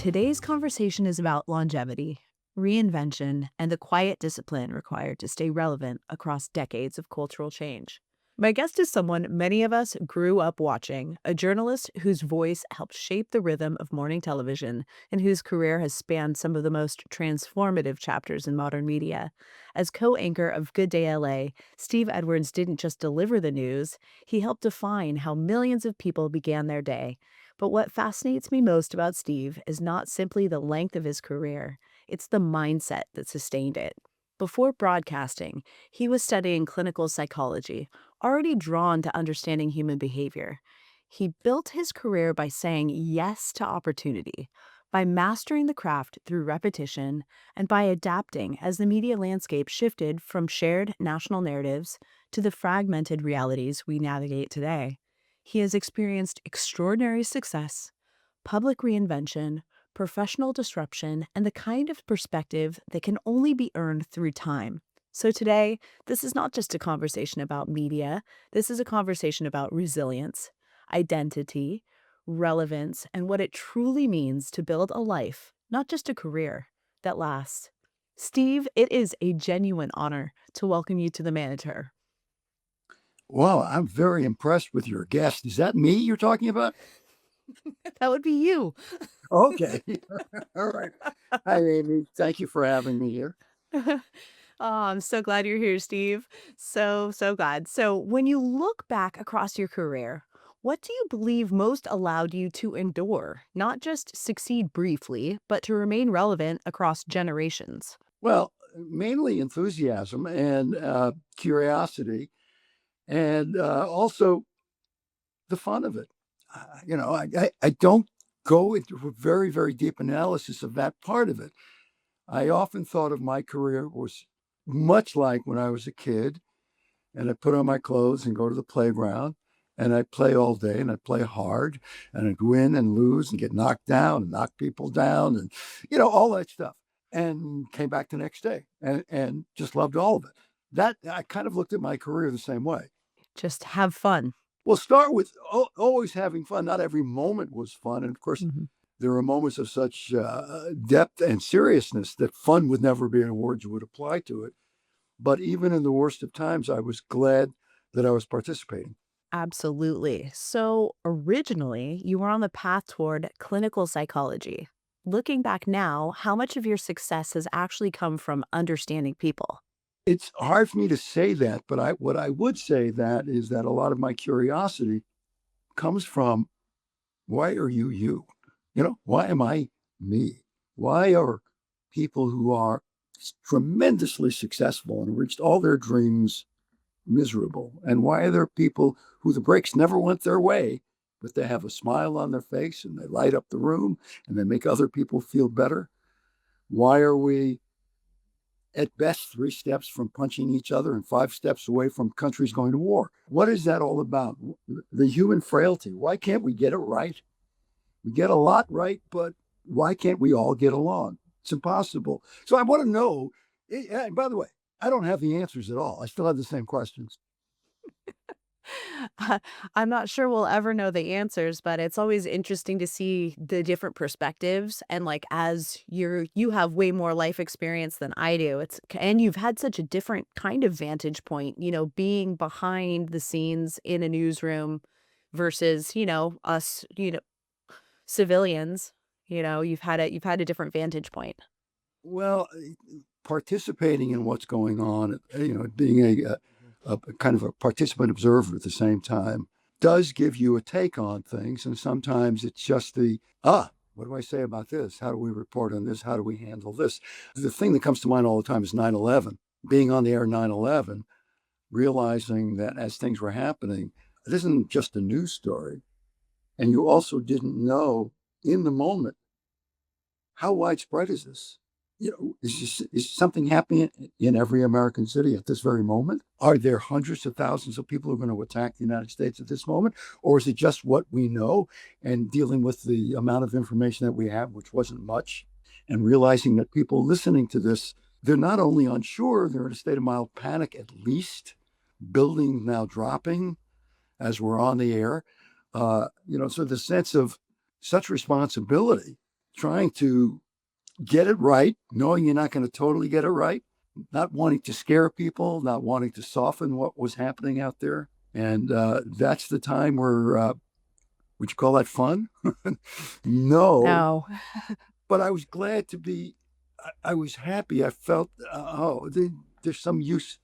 Today's conversation is about longevity, reinvention, and the quiet discipline required to stay relevant across decades of cultural change. My guest is someone many of us grew up watching, a journalist whose voice helped shape the rhythm of morning television and whose career has spanned some of the most transformative chapters in modern media. As co anchor of Good Day LA, Steve Edwards didn't just deliver the news, he helped define how millions of people began their day. But what fascinates me most about Steve is not simply the length of his career, it's the mindset that sustained it. Before broadcasting, he was studying clinical psychology, already drawn to understanding human behavior. He built his career by saying yes to opportunity, by mastering the craft through repetition, and by adapting as the media landscape shifted from shared national narratives to the fragmented realities we navigate today. He has experienced extraordinary success, public reinvention, professional disruption, and the kind of perspective that can only be earned through time. So today, this is not just a conversation about media, this is a conversation about resilience, identity, relevance, and what it truly means to build a life, not just a career, that lasts. Steve, it is a genuine honor to welcome you to the Manager. Well, I'm very impressed with your guest. Is that me you're talking about? That would be you. Okay. All right. Hi, Amy. Thank you for having me here. Oh, I'm so glad you're here, Steve. So glad. So, when you look back across your career, what do you believe most allowed you to endure, not just succeed briefly, but to remain relevant across generations? Well, mainly enthusiasm and curiosity, and also the fun of it. I don't go into a very, very deep analysis of that part of it. I often thought of my career was much like when I was a kid and I'd put on my clothes and go to the playground and I'd play all day and I'd play hard and I'd win and lose and get knocked down and knock people down and, all that stuff. And came back the next day and just loved all of it. That I kind of looked at my career the same way. Just have fun. Well, start with always having fun. Not every moment was fun. And of course, Mhm. there are moments of such depth and seriousness that fun would never be a word you would apply to it. But even in the worst of times, I was glad that I was participating. Absolutely. So, originally, you were on the path toward clinical psychology. Looking back now, how much of your success has actually come from understanding people? It's hard for me to say that, but what I would say that is that a lot of my curiosity comes from why are you you? Why am I me? Why are people who are tremendously successful and reached all their dreams miserable? And why are there people who the breaks never went their way, but they have a smile on their face and they light up the room and they make other people feel better? Why are we at best 3 steps from punching each other and 5 steps away from countries going to war? What is that all about? The human frailty. Why can't we get it right? We get a lot right, but why can't we all get along? It's impossible. So I want to know, and by the way, I don't have the answers at all. I still have the same questions. I'm not sure we'll ever know the answers, but it's always interesting to see the different perspectives. And like as you have way more life experience than I do. And you've had such a different kind of vantage point, being behind the scenes in a newsroom versus, us, civilians. You've had a different vantage point. Well, participating in what's going on, being a kind of a participant observer at the same time does give you a take on things. And sometimes it's just what do I say about this? How do we report on this? How do we handle this? The thing that comes to mind all the time is 9/11. Being on the air 9/11, realizing that as things were happening, it isn't just a news story. And you also didn't know in the moment how widespread is this? Is something happening in every American city at this very moment? Are there hundreds of thousands of people who are going to attack the United States at this moment? Or is it just what we know and dealing with the amount of information that we have, which wasn't much, and realizing that people listening to this, they're not only unsure, they're in a state of mild panic at least, buildings now dropping as we're on the air. So the sense of such responsibility trying to get it right, knowing you're not going to totally get it right, not wanting to scare people, not wanting to soften what was happening out there. And that's the time where, would you call that fun? No, No. but I was glad to be, I was happy. I felt, there's some use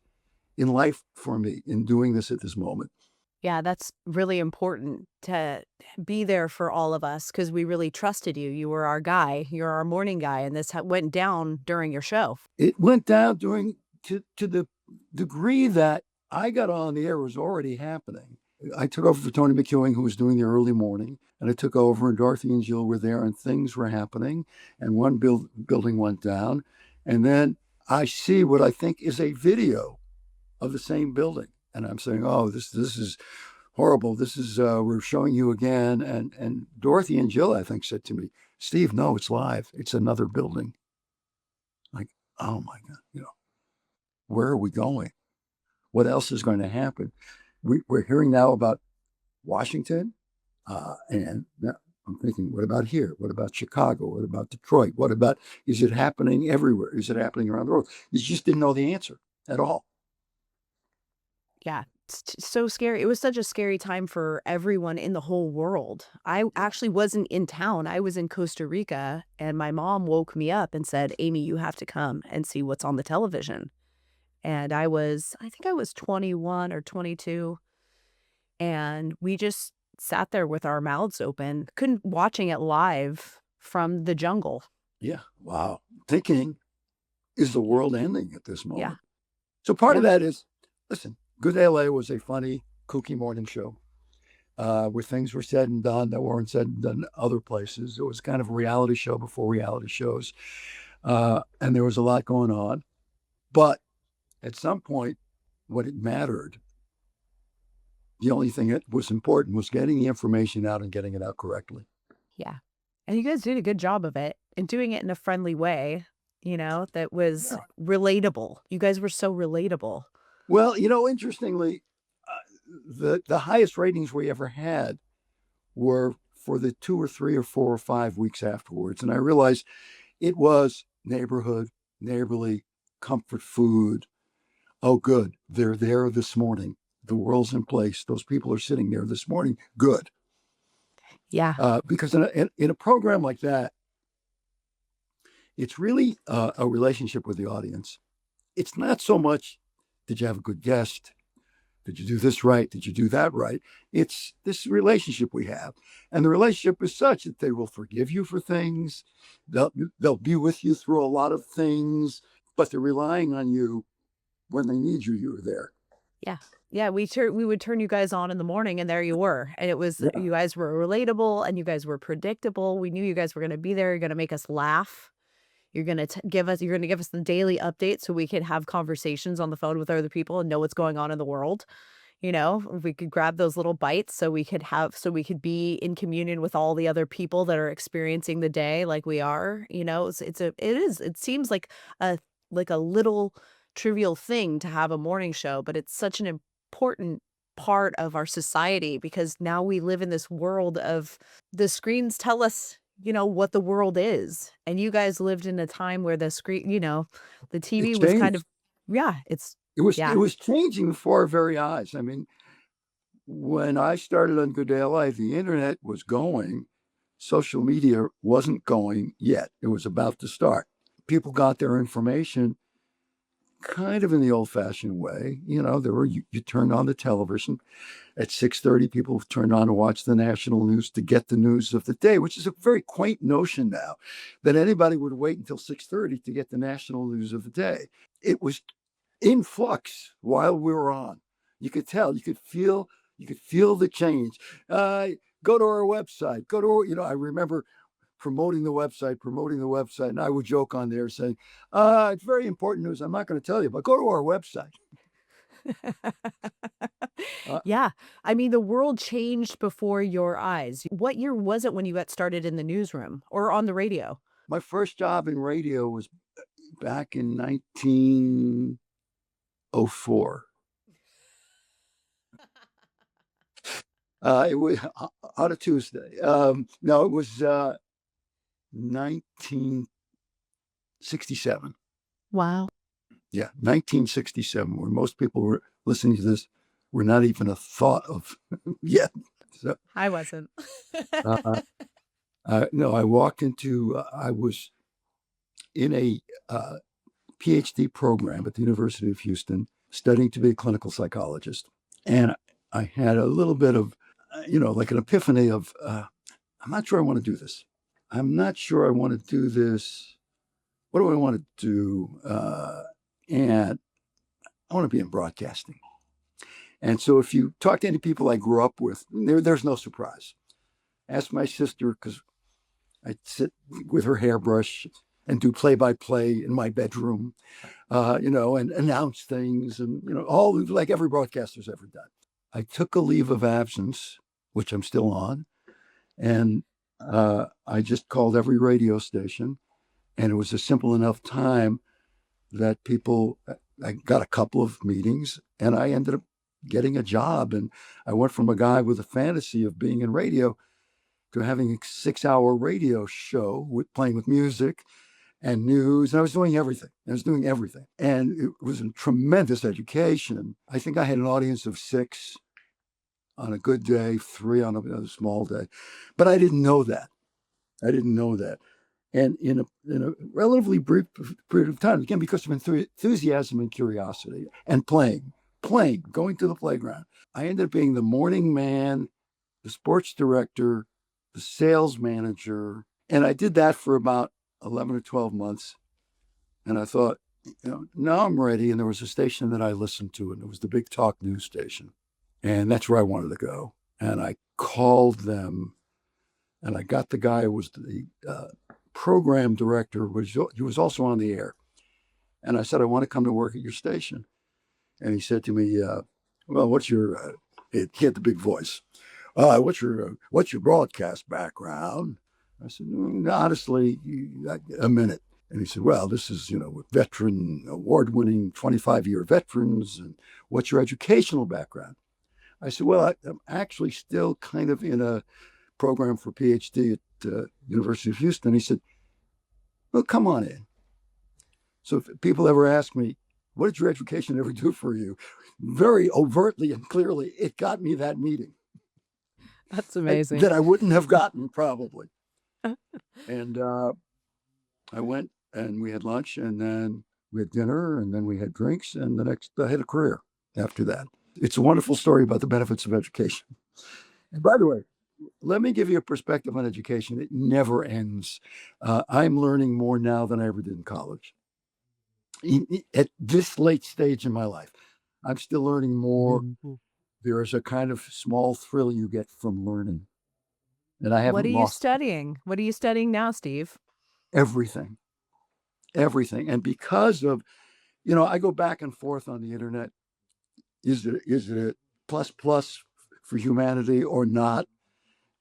in life for me in doing this at this moment. Yeah, that's really important to be there for all of us because we really trusted you. You were our guy. You're our morning guy, and this went down during your show. It went down during to the degree that I got on the air was already happening. I took over for Tony McEwing, who was doing the early morning, and I took over, and Dorothy and Jill were there, and things were happening, and one building went down, and then I see what I think is a video of the same building, and I'm saying, "Oh, this is horrible. This is we're showing you again." And Dorothy and Jill, I think, said to me, "Steve, no, it's live. It's another building." Like, oh my God, where are we going? What else is going to happen? We're hearing now about Washington, and now I'm thinking, what about here? What about Chicago? What about Detroit? What about, is it happening everywhere? Is it happening around the world? You just didn't know the answer at all. Yeah, it's so scary. It was such a scary time for everyone in the whole world. I actually wasn't in town. I was in Costa Rica, and my mom woke me up and said, "Amy, you have to come and see what's on the television." And I think I was 21 or 22, and we just sat there with our mouths open, couldn't watching it live from the jungle. Yeah. Wow. Thinking, is the world ending at this Yeah, moment? So part of yeah, that is, listen, Good LA was a funny, kooky morning show where things were said and done that weren't said and done other places. It was kind of a reality show before reality shows. And there was a lot going on. But at some point, what it mattered, the only thing that was important was getting the information out and getting it out correctly. yeah. And you guys did a good job of it and doing it in a friendly way, that was Yeah. relatable. You guys were so relatable. Well, interestingly, the highest ratings we ever had were for the 2 or 3 or 4 or 5 weeks afterwards. And I realized it was neighborhood, neighborly, comfort food. Oh, good. They're there this morning. The world's in place. Those people are sitting there this morning. Good. Yeah. Because in a program like that, it's really a relationship with the audience. It's not so much, did you have a good guest? Did you do this right? Did you do that right? It's this relationship we have. And the relationship is such that they will forgive you for things. They'll be with you through a lot of things, but they're relying on you when they need you, you're there. Yeah. Yeah, we would turn you guys on in the morning and there you were. And it was Yeah. you guys were relatable and you guys were predictable. We knew you guys were going to be there. You're going to make us laugh. You're going to give us the daily updates so we can have conversations on the phone with other people and know what's going on in the world. We could grab those little bites so we could be in communion with all the other people that are experiencing the day like we are. It seems like a little trivial thing to have a morning show, but it's such an important part of our society because now we live in this world of the screens tell us, what the world is. And you guys lived in a time where the It TV was kind changed. of, yeah, It yeah, was changing before our very eyes. I mean, when I started on Good Day Life, the internet was going. Social media wasn't going yet. It was about to start. People got their information kind of in the old-fashioned way. You turned on the television at 6:30. People turned on to watch the national news to get the news of the day, which is a very quaint notion now, that anybody would wait until 6:30 to get the national news of the day. It was in flux while we were on. You could tell, you could feel the change. Go to our website. I remember promoting the website, and I would joke on there saying, "It's very important news. I'm not going to tell you, but go to our website." Uh, Yeah. I mean, the world changed before your eyes. What year was it when you got started in the newsroom or on the radio? my first job in radio was back in 1904. It was on a Tuesday. No, it was 1967. Wow. Yeah, 1967, where most people were listening to this were not even a thought of yet. So, I wasn't. uh, no, I was in a uh, PhD program at the University of Houston studying to be a clinical psychologist. And I had a little bit of, like an epiphany of, I'm not sure I want to do this. I'm not sure I want to do this. What do I want to do? And I want to be in broadcasting. And so if you talk to any people I grew up with, there's no surprise. Ask my sister, because I'd sit with her hairbrush and do play by play in my bedroom, and announce things and, all like every broadcaster's ever done. I took a leave of absence, which I'm still on, and I just called every radio station, and it was a simple enough time that I got a couple of meetings, and I ended up getting a job. And I went from a guy with a fantasy of being in radio to having a 6-hour radio show with playing with music and news. And I was doing everything. And it was a tremendous education. I think I had an audience of 6 on a good day, 3 on a small day. But I didn't know that. And in a relatively brief period of time, again, because of enthusiasm and curiosity and going to the playground, I ended up being the morning man, the sports director, the sales manager. And I did that for about 11 or 12 months. And I thought, now I'm ready. And there was a station that I listened to, and it was the big talk news station. And that's where I wanted to go. And I called them, and I got the guy who was the program director, he was also on the air. And I said, I want to come to work at your station. And he said to me, well, what's your, he had the big voice. What's your broadcast background? I said, honestly, a minute. And he said, well, this is, veteran, award-winning 25-year veterans. And what's your educational background? I said, well, I'm actually still kind of in a program for PhD at University of Houston. He said, well, come on in. So if people ever ask me, what did your education ever do for you? Very overtly and clearly, it got me that meeting. That's amazing. That I wouldn't have gotten probably. And I went, and we had lunch, and then we had dinner, and then we had drinks, and I had a career after that. It's a wonderful story about the benefits of education. And by the way, let me give you a perspective on education. It never ends. I'm learning more now than I ever did in college. At this late stage in my life, I'm still learning more. There is a kind of small thrill you get from learning. And I haven't What are you lost studying? What are you studying now, Steve? everything. And because of, I go back and forth on the internet. Is it a plus for humanity or not?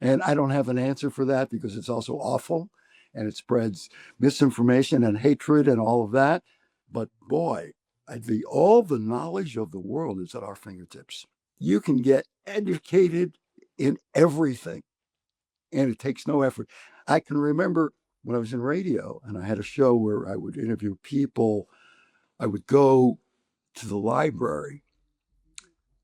And I don't have an answer for that, because it's also awful, and it spreads misinformation and hatred and all of that. But boy, all the knowledge of the world is at our fingertips. You can get educated in everything, and it takes no effort. I can remember when I was in radio and I had a show where I would interview people. I would go to the library,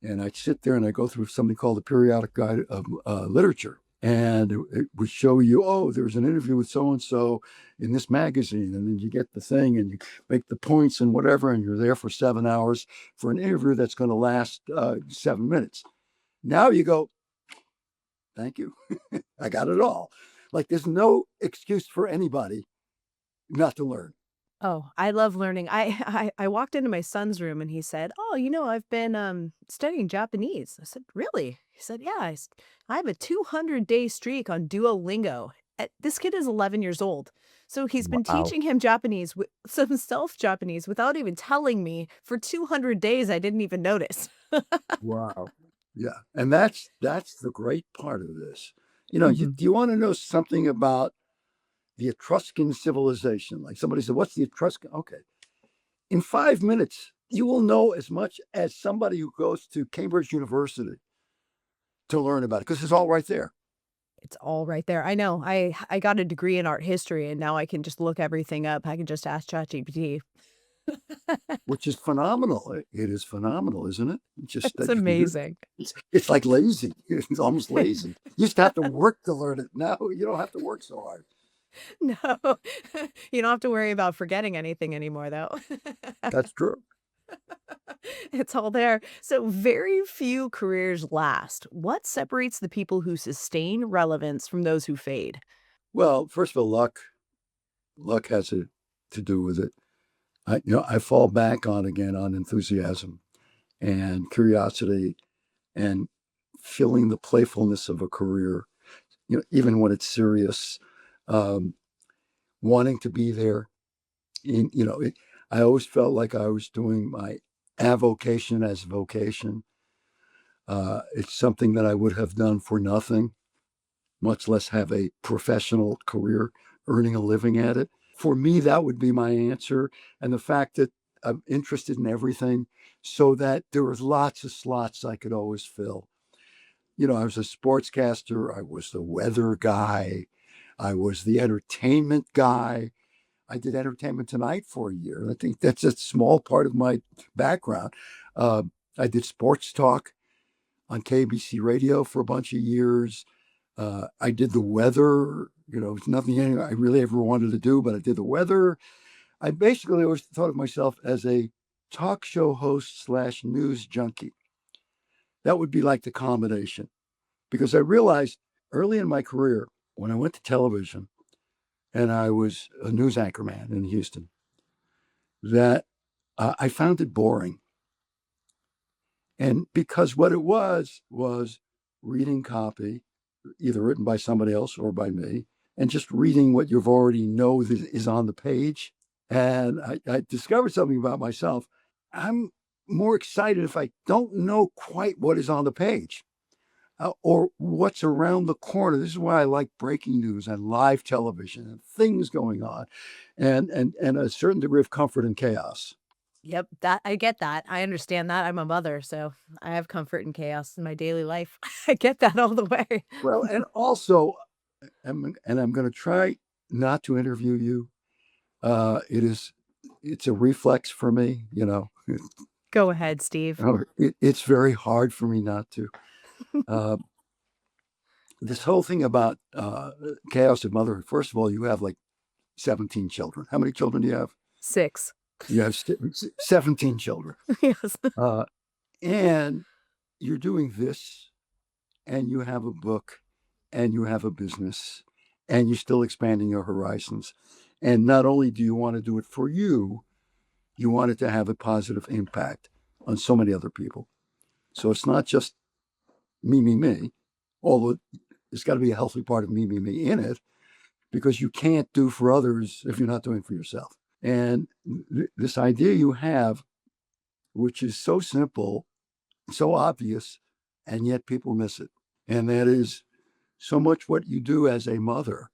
and I'd sit there and I'd go through something called the Periodic Guide of Literature. And it would show you, oh, there's an interview with so-and-so in this magazine. And then you get the thing and you make the points and whatever, and you're there for 7 hours for an interview that's going to last 7 minutes. Now you go, thank you. I got it all. Like, there's no excuse for anybody not to learn. Oh, I love learning. I walked into my son's room and he said, "Oh, I've been studying Japanese." I said, "Really?" He said, "Yeah, I have a 200-day streak on Duolingo." This kid is 11 years old. So he's been Wow. teaching him Japanese, some self-Japanese, without even telling me for 200 days. I didn't even notice. Wow. Yeah. And that's the great part of this. Mhm. Do you want to know something about the Etruscan civilization? Like, somebody said, what's the Etruscan? Okay. In 5 minutes, you will know as much as somebody who goes to Cambridge University to learn about it, because it's all right there. It's all right there. I know. I got a degree in art history, and now I can just look everything up. I can just ask ChatGPT. which is phenomenal. It is phenomenal, isn't it? Just It's that you can do. amazing. It's like lazy. It's almost lazy. You used to have to work to learn it. Now you don't have to work so hard. No, you don't have to worry about forgetting anything anymore, though. That's true. It's all there. So, very few careers last. What separates the people who sustain relevance from those who fade? Well, first of all, luck has to do with it. I fall back on again on enthusiasm and curiosity and feeling the playfulness of a career. Even when it's serious, um, wanting to be there. I always felt like I was doing my avocation as vocation. It's something that I would have done for nothing, much less have a professional career earning a living at it. For me, that would be my answer. And the fact that I'm interested in everything so that there was lots of slots I could always fill. I was a sportscaster, I was the weather guy, I was the entertainment guy. I did Entertainment Tonight for a year. I think that's a small part of my background. Uh, I did sports talk on KBC radio for a bunch of years. I did the weather. It's nothing I really ever wanted to do, but I did the weather. I basically always thought of myself as a talk show host slash news junkie. That would be like the combination because I realized early in my career when I went to television and I was a news anchorman in Houston that I found it boring. And because what it was reading copy, either written by somebody else or by me, and just reading what you've already know that is on the page. And I discovered something about myself. I'm more excited if I don't know quite what is on the page or what's around the corner. This is why I like breaking news and live television and things going on, and a certain degree of comfort in chaos. Yep, that I get that. I understand that. I'm a mother, so I have comfort and chaos in my daily life. I get that all the way. Well, and also, I'm going to try not to interview you. It's a reflex for me. Go ahead, Steve. It's very hard for me not to. Uh, this whole thing about chaos of motherhood. First of all, you have like 17 children. How many children do you have? 6. You have 17 children. Yes. Uh, and you're doing this, and you have a book, and you have a business, and you're still expanding your horizons. And not only do you want to do it for you, you want it to have a positive impact on so many other people. So it's not just me, although there's got to be a healthy part of me in it, because you can't do for others if you're not doing for yourself. And this idea you have, which is so simple, so obvious, and yet people miss it. And that is so much what you do as a mother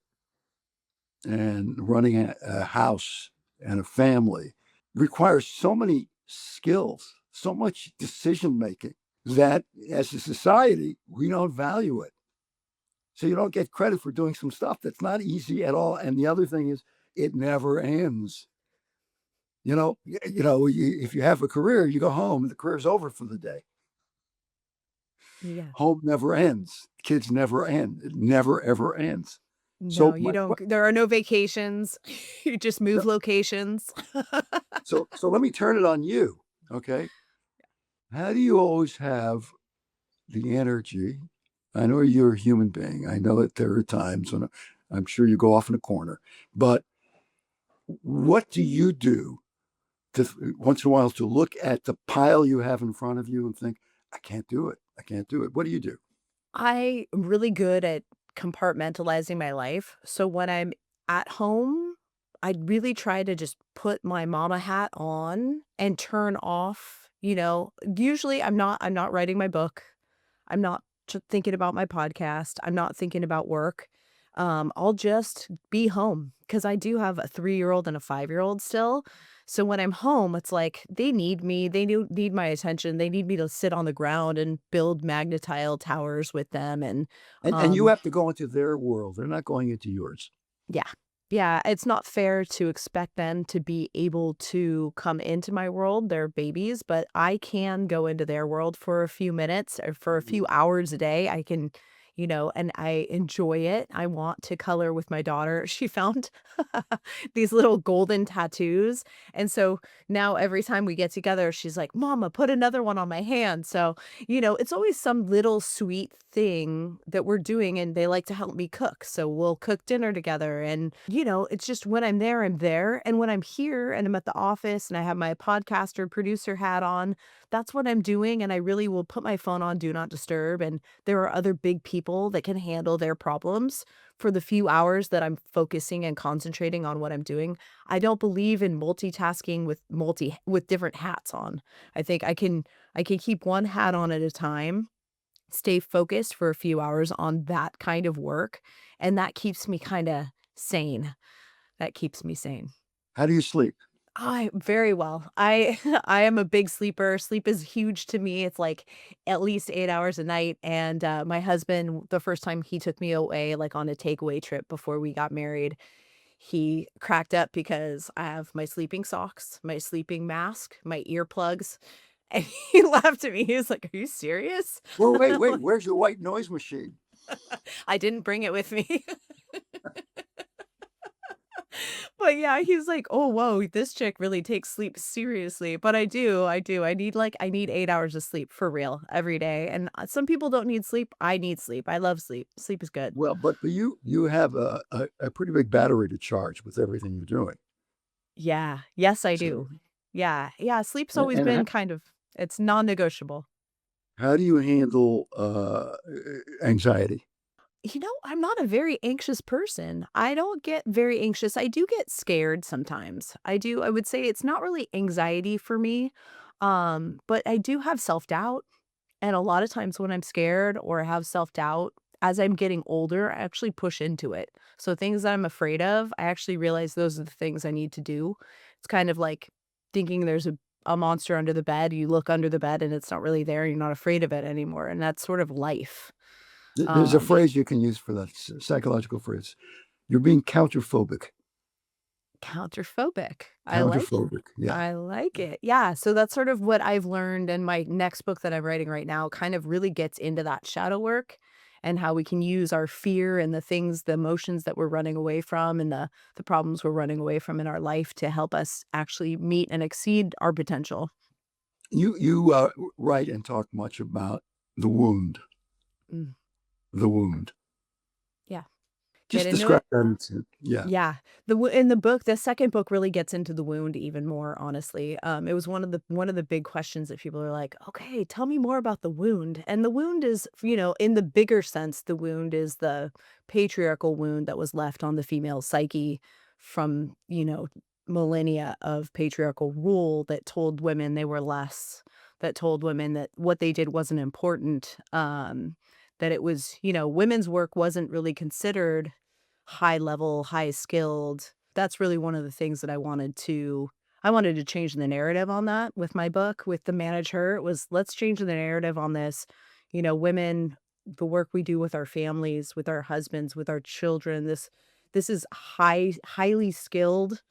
and running a house and a family requires so many skills, so much decision making that as a society, we don't value it. So you don't get credit for doing some stuff that's not easy at all. And the other thing is, it never ends. If you have a career, you go home and the career's over for the day. Yeah. Home never ends. Kids never end. It never ever ends. No, So you my don't there are no vacations. You just move no, locations. so let me turn it on you. Okay. How do you always have the energy? I know you're a human being. I know that there are times when I'm sure you go off in a corner, but what do you do once in a while to look at the pile you have in front of you and think, I can't do it. I can't do it. What do you do? I am really good at compartmentalizing my life. So when I'm at home, I really try to just put my mama hat on and turn off, usually I'm not writing my book. I'm not thinking about my podcast. I'm not thinking about work. I'll just be home because I do have a 3-year-old and a 5-year-old still. So when I'm home, it's like they need me. They need my attention. They need me to sit on the ground and build magnetile towers with them. And And you um, have to go into their world. They're not going into yours. yeah. Yeah, it's not fair to expect them to be able to come into my world. They're babies, but I can go into their world for a few minutes or for a few Mhm. hours a day. I can, and I enjoy it. I want to color with my daughter. She found these little golden tattoos. And so now every time we get together, she's like, Mama, put another one on my hand. So, it's always some little sweet thing that we're doing, and they like to help me cook. So we'll cook dinner together. And, it's just when I'm there, I'm there. And when I'm here and I'm at the office and I have my podcaster producer hat on, that's what I'm doing. And I really will put my phone on do not disturb. And there are other big people that can handle their problems for the few hours that I'm focusing and concentrating on what I'm doing. I don't believe in multitasking with different hats on. I think I can keep one hat on at a time, stay focused for a few hours on that kind of work, and that keeps me kinda sane. That keeps me sane. How do you sleep? I very well. I I am a big sleeper. Sleep is huge to me. It's like at least 8 hours a night, and, my husband, the first time he took me away, like, on a takeaway trip before we got married, he cracked up because I have my sleeping socks, my sleeping mask, my earplugs, and he laughed at me. He was like, "Are you serious?" Well, wait, I'm wait. like, Where's your white noise machine? I didn't bring it with me. But yeah, he's like, "Oh, whoa, this chick really takes sleep seriously." But I do. I need 8 hours of sleep for real every day. And some people don't need sleep. I need sleep. I love sleep. Sleep is good. Well, but you have a pretty big battery to charge with everything you're doing. Yeah. Yes, I So, do. Yeah. Yeah. Sleep's and, always and been kind of, it's non-negotiable. how do you handle anxiety? I'm not a very anxious person. I don't get very anxious. I do get scared sometimes. I do. I would say it's not really anxiety for me. But I do have self-doubt. And a lot of times when I'm scared or have self-doubt, as I'm getting older, I actually push into it. So things that I'm afraid of, I actually realize those are the things I need to do. It's kind of like thinking there's a monster under the bed. You look under the bed and it's not really there. You're not afraid of it anymore. And that's sort of life. There's a Um, phrase you can use for that psychological phrase. You're being counterphobic. Counterphobic. I like Counterphobic. Yeah. I like it. Yeah, so that's sort of what I've learned, and my next book that I'm writing right now kind of really gets into that shadow work and how we can use our fear and the emotions that we're running away from, and the problems we're running away from in our life to help us actually meet and exceed our potential. You write and talk much about the wound. Mm, The wound. yeah. Get Just into describe it? that. Yeah. Yeah. In the book, the second book really gets into the wound even more, honestly. It was one of the big questions that people are like, "Okay, tell me more about the wound." And the wound is, in the bigger sense, the wound is the patriarchal wound that was left on the female psyche from, millennia of patriarchal rule that told women they were less, that told women that what they did wasn't important, that it was, women's work wasn't really considered high level, high skilled. That's really one of the things that I wanted to change the narrative on that with my book, with the Manage Her. It was, let's change the narrative on this. Women, the work we do with our families, with our husbands, with our children, this is highly skilled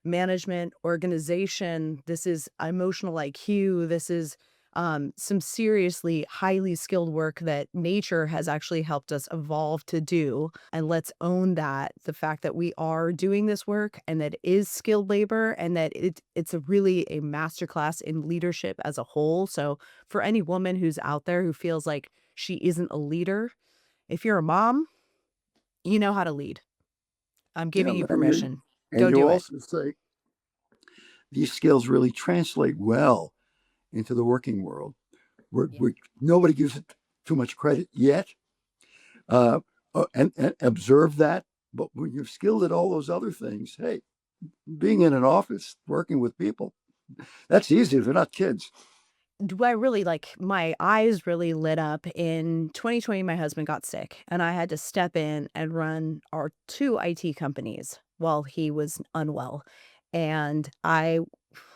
management, organization. This is emotional IQ. This is some seriously highly skilled work that nature has actually helped us evolve to do. And let's own that, the fact that we are doing this work and that it is skilled labor, and that it's really a masterclass in leadership as a whole. So for any woman who's out there who feels like she isn't a leader, if you're a mom, you know how to lead. I'm Yeah. giving you permission. And Go you do it. also say these skills really translate well into the working world, Yeah. where nobody gives it too much credit yet. Uh, and observe that. But when you're skilled at all those other things, hey, being in an office, working with people, that's easy. They're not kids. Do I really like my eyes really lit up in 2020. My husband got sick and I had to step in and run our two IT companies while he was unwell. And I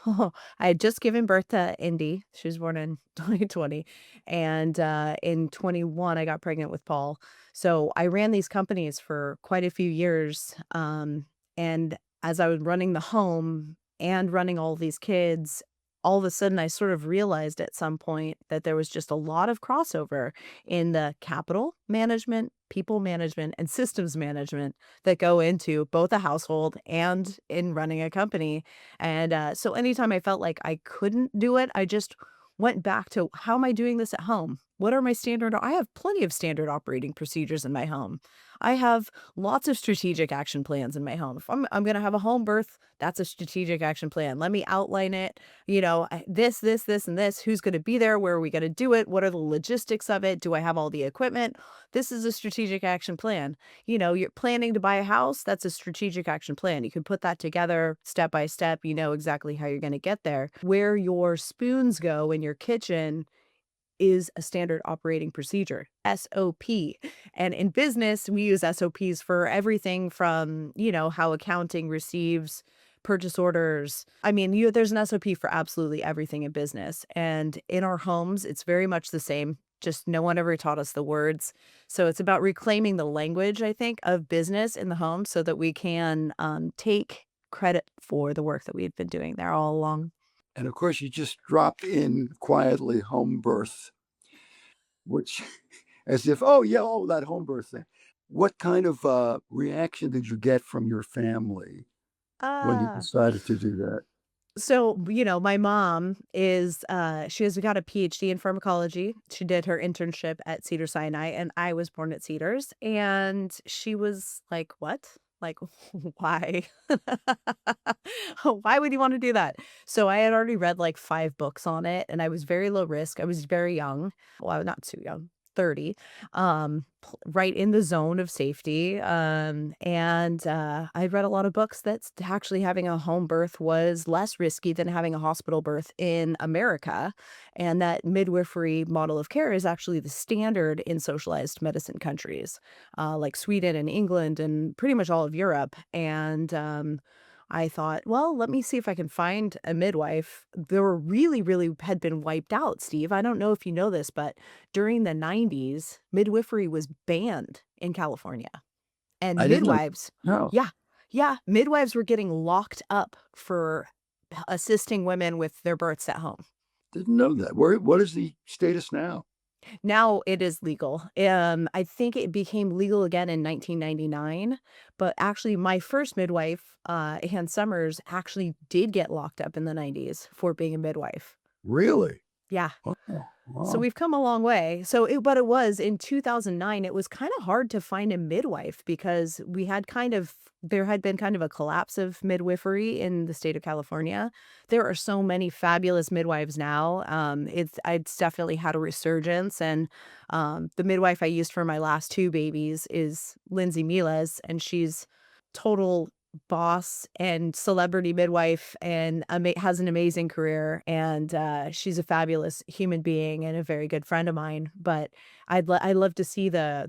I had just given birth to Indy. She was born in 2020. And in 21, I got pregnant with Paul. So I ran these companies for quite a few years. And as I was running the home and running all these kids, all of a sudden I sort of realized at some point that there was just a lot of crossover in the capital management, people management, and systems management that go into both a household and in running a company. And, so anytime I felt like I couldn't do it, I just went back to, how am I doing this at home? What are my standard I have plenty of standard operating procedures in my home. I have lots of strategic action plans in my home. If I'm gonna have a home birth, that's a strategic action plan. Let me outline it. This, and this. Who's gonna be there? Where are we gonna do it? What are the logistics of it? Do I have all the equipment? This is a strategic action plan. You're planning to buy a house, that's a strategic action plan. You can put that together step by step. You know exactly how you're going to get there. Where your spoons go in your kitchen is a standard operating procedure, SOP. And in business, we use SOPs for everything from, how accounting receives purchase orders. I mean, there's an SOP for absolutely everything in business. And in our homes, it's very much the same. Just no one ever taught us the words. So it's about reclaiming the language, I think, of business in the home so that we can take credit for the work that we've been doing there all along. And of course, you just dropped in quietly home birth, which, as if, oh, yeah, oh, that home birth thing. What kind of reaction did you get from your family when you Ah. decided to do that? So, my mom she has got a PhD in pharmacology. She did her internship at Cedars-Sinai, and I was born at Cedars. And she was like, "What? Like, why? Why would you want to do that?" So I had already read like 5 books on it, and I was very low risk. I was very young. Well, not too young, 30, right in the zone of safety. And I read a lot of books that actually having a home birth was less risky than having a hospital birth in America. And that midwifery model of care is actually the standard in socialized medicine countries, like Sweden and England and pretty much all of Europe. And I thought, well, let me see if I can find a midwife. They were really, really had been wiped out, Steve. I don't know if you know this, but during the 90s, midwifery was banned in California. And I didn't know. midwives, No, yeah, yeah, midwives were getting locked up for assisting women with their births at home. didn't know that. What is the status now? Now it is legal. I think it became legal again in 1999, but actually my first midwife, Ann Summers, actually did get locked up in the 90s for being a midwife. Really? Yeah. Oh, So wow. we've come a long way. But it was in 2009, it was kind of hard to find a midwife because there had been kind of a collapse of midwifery in the state of California. There are so many fabulous midwives now. It's definitely had a resurgence. And the midwife I used for my last 2 babies is Lindsay Miles, and she's total boss and celebrity midwife and has an amazing career. And she's a fabulous human being and a very good friend of mine. But I'd love to see the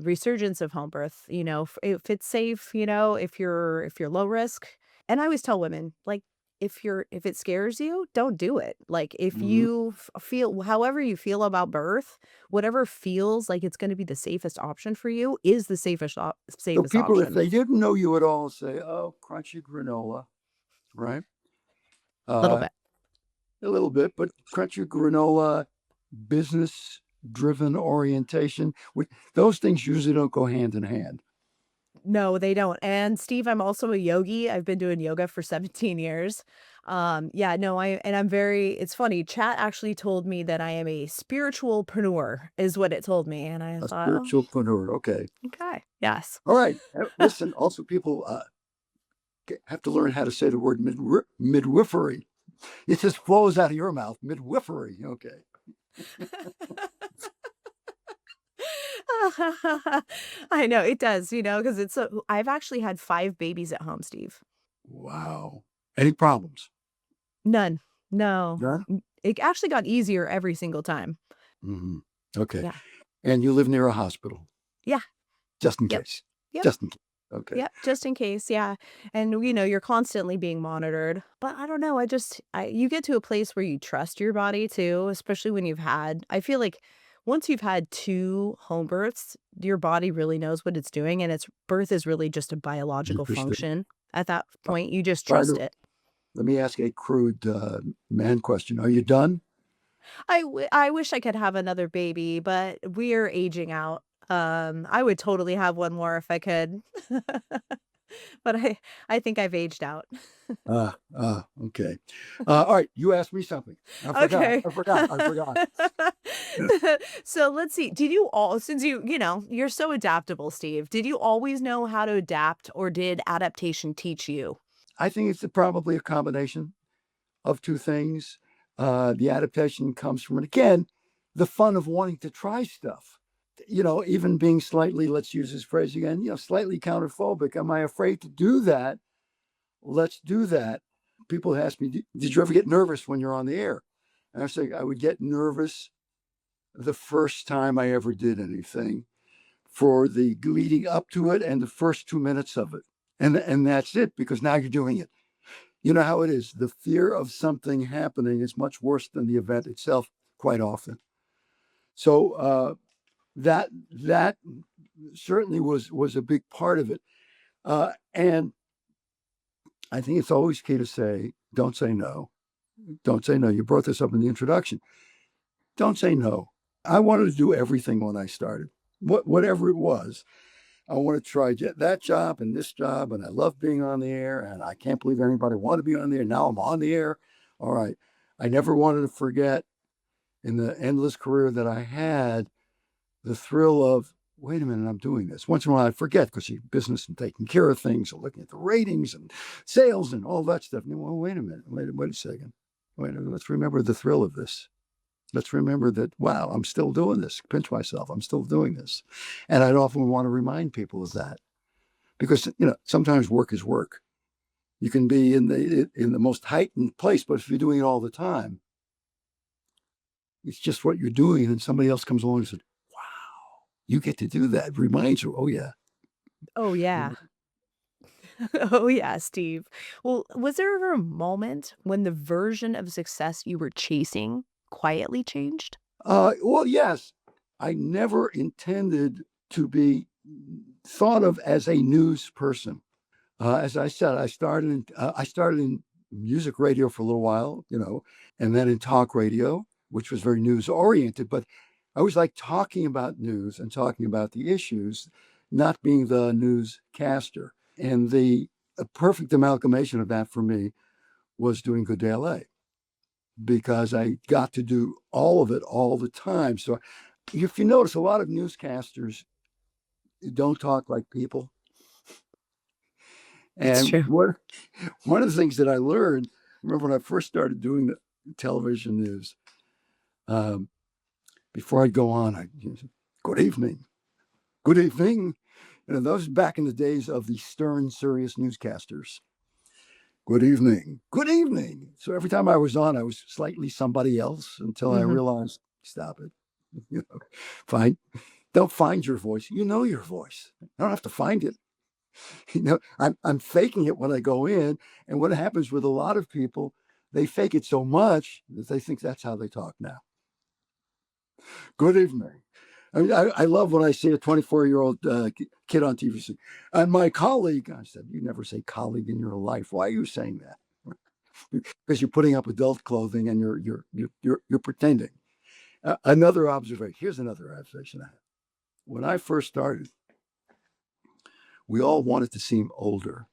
resurgence of home birth. If it's safe, if you're low risk. And I always tell women, like, if it scares you, don't do it. Like, if Mhm. you feel however you feel about birth, whatever feels like it's going to be the safest option for you is the So safest people, if option. they didn't know you at all, say, "Oh, crunchy granola," right? Little Uh, bit. a little bit, but crunchy granola, business-driven orientation, those things usually don't go hand in hand. No, they don't. And Steve, I'm also a yogi. I've been doing yoga for 17 years. Yeah, no, I'm very, it's funny. Chat actually told me that I am a spiritualpreneur is what it told me. And I A thought, oh, spiritualpreneur, okay. okay. Yes. All right. Listen, also people have to learn how to say the word midwifery. It just flows out of your mouth. Midwifery. Okay. I know it does, because I've actually had 5 babies at home, Steve. Wow. Any problems? None. No. None? It actually got easier every single time. Hmm. Okay. Yeah. And you live near a hospital, Yeah. just in Yep. case. Yep. Just in case. Okay. Yep, just in case, yeah. And, you're constantly being monitored. But I don't know, you get to a place where you trust your body too, especially when I feel like once you've had 2 home births, your body really knows what it's doing, and birth is really just a biological Interesting. function at that Uh, point, you just By trust the it. Let me ask a crude man question. Are you done? I wish I could have another baby, but we're aging out. I would totally have one more if I could. But I think I've aged out. Okay. All right. You asked me something. I forgot. Okay. I forgot. I forgot. So let's see. Did you all since you're so adaptable, Steve, did you always know how to adapt or did adaptation teach you? I think it's probably a combination of two things. The adaptation comes from, and again, the fun of wanting to try stuff. Even being slightly, let's use this phrase again, slightly counterphobic. Am I afraid to do that? Let's do that. People ask me, did you ever get nervous when you're on the air? And I say, I would get nervous the first time I ever did anything for the leading up to it and the first 2 minutes of it. And that's it, because now you're doing it. You know how it is. The fear of something happening is much worse than the event itself quite often. So that certainly was a big part of it. And I think it's always key to say, don't say no. Don't say no. You brought this up in the introduction. Don't say no. I wanted to do everything when I started, whatever it was. I want to try that job and this job, and I love being on the air, and I can't believe anybody wanted to be on the air. Now I'm on the air. All right. I never wanted to forget in the endless career that I had the thrill of, wait a minute, I'm doing this. Once in a while I forget because you're business and taking care of things or looking at the ratings and sales and all that stuff. And, well, wait a minute, wait a second. Let's remember the thrill of this. Let's remember that, wow, I'm still doing this. Pinch myself, I'm still doing this. And I'd often want to remind people of that because, sometimes work is work. You can be in the most heightened place, but if you're doing it all the time, it's just what you're doing. And somebody else comes along and says, wow, you get to do that. It reminds you, oh, yeah. Oh yeah. Oh yeah, Steve. Well, was there ever a moment when the version of success you were chasing quietly changed? Well, yes, I never intended to be thought of as a news person. As I said, I started in music radio for a little while, and then in talk radio, which was very news oriented. But I always liked talking about news and talking about the issues, not being the newscaster. And the a perfect amalgamation of that for me was doing Good Day LA, because I got to do all of it all the time. So if you notice, a lot of newscasters don't talk like people. It's And true. one of the things that I learned, remember when I first started doing the television news, um, before I'd go on, say, good evening, good evening. And those back in the days of the stern, serious newscasters. Good evening, good evening. So every time I was on, I was slightly somebody else until I Mhm. realized, stop it. You know, find, don't find your voice. You know your voice. I don't have to find it. I'm faking it when I go in. And what happens with a lot of people, they fake it so much that they think that's how they talk now. Good evening. I mean, I love when I see a 24-year-old kid on TV say, and my colleague, I said, you never say colleague in your life. Why are you saying that? Because you're putting up adult clothing and you're pretending. Another observation. Here's another observation I had. When I first started, we all wanted to seem older.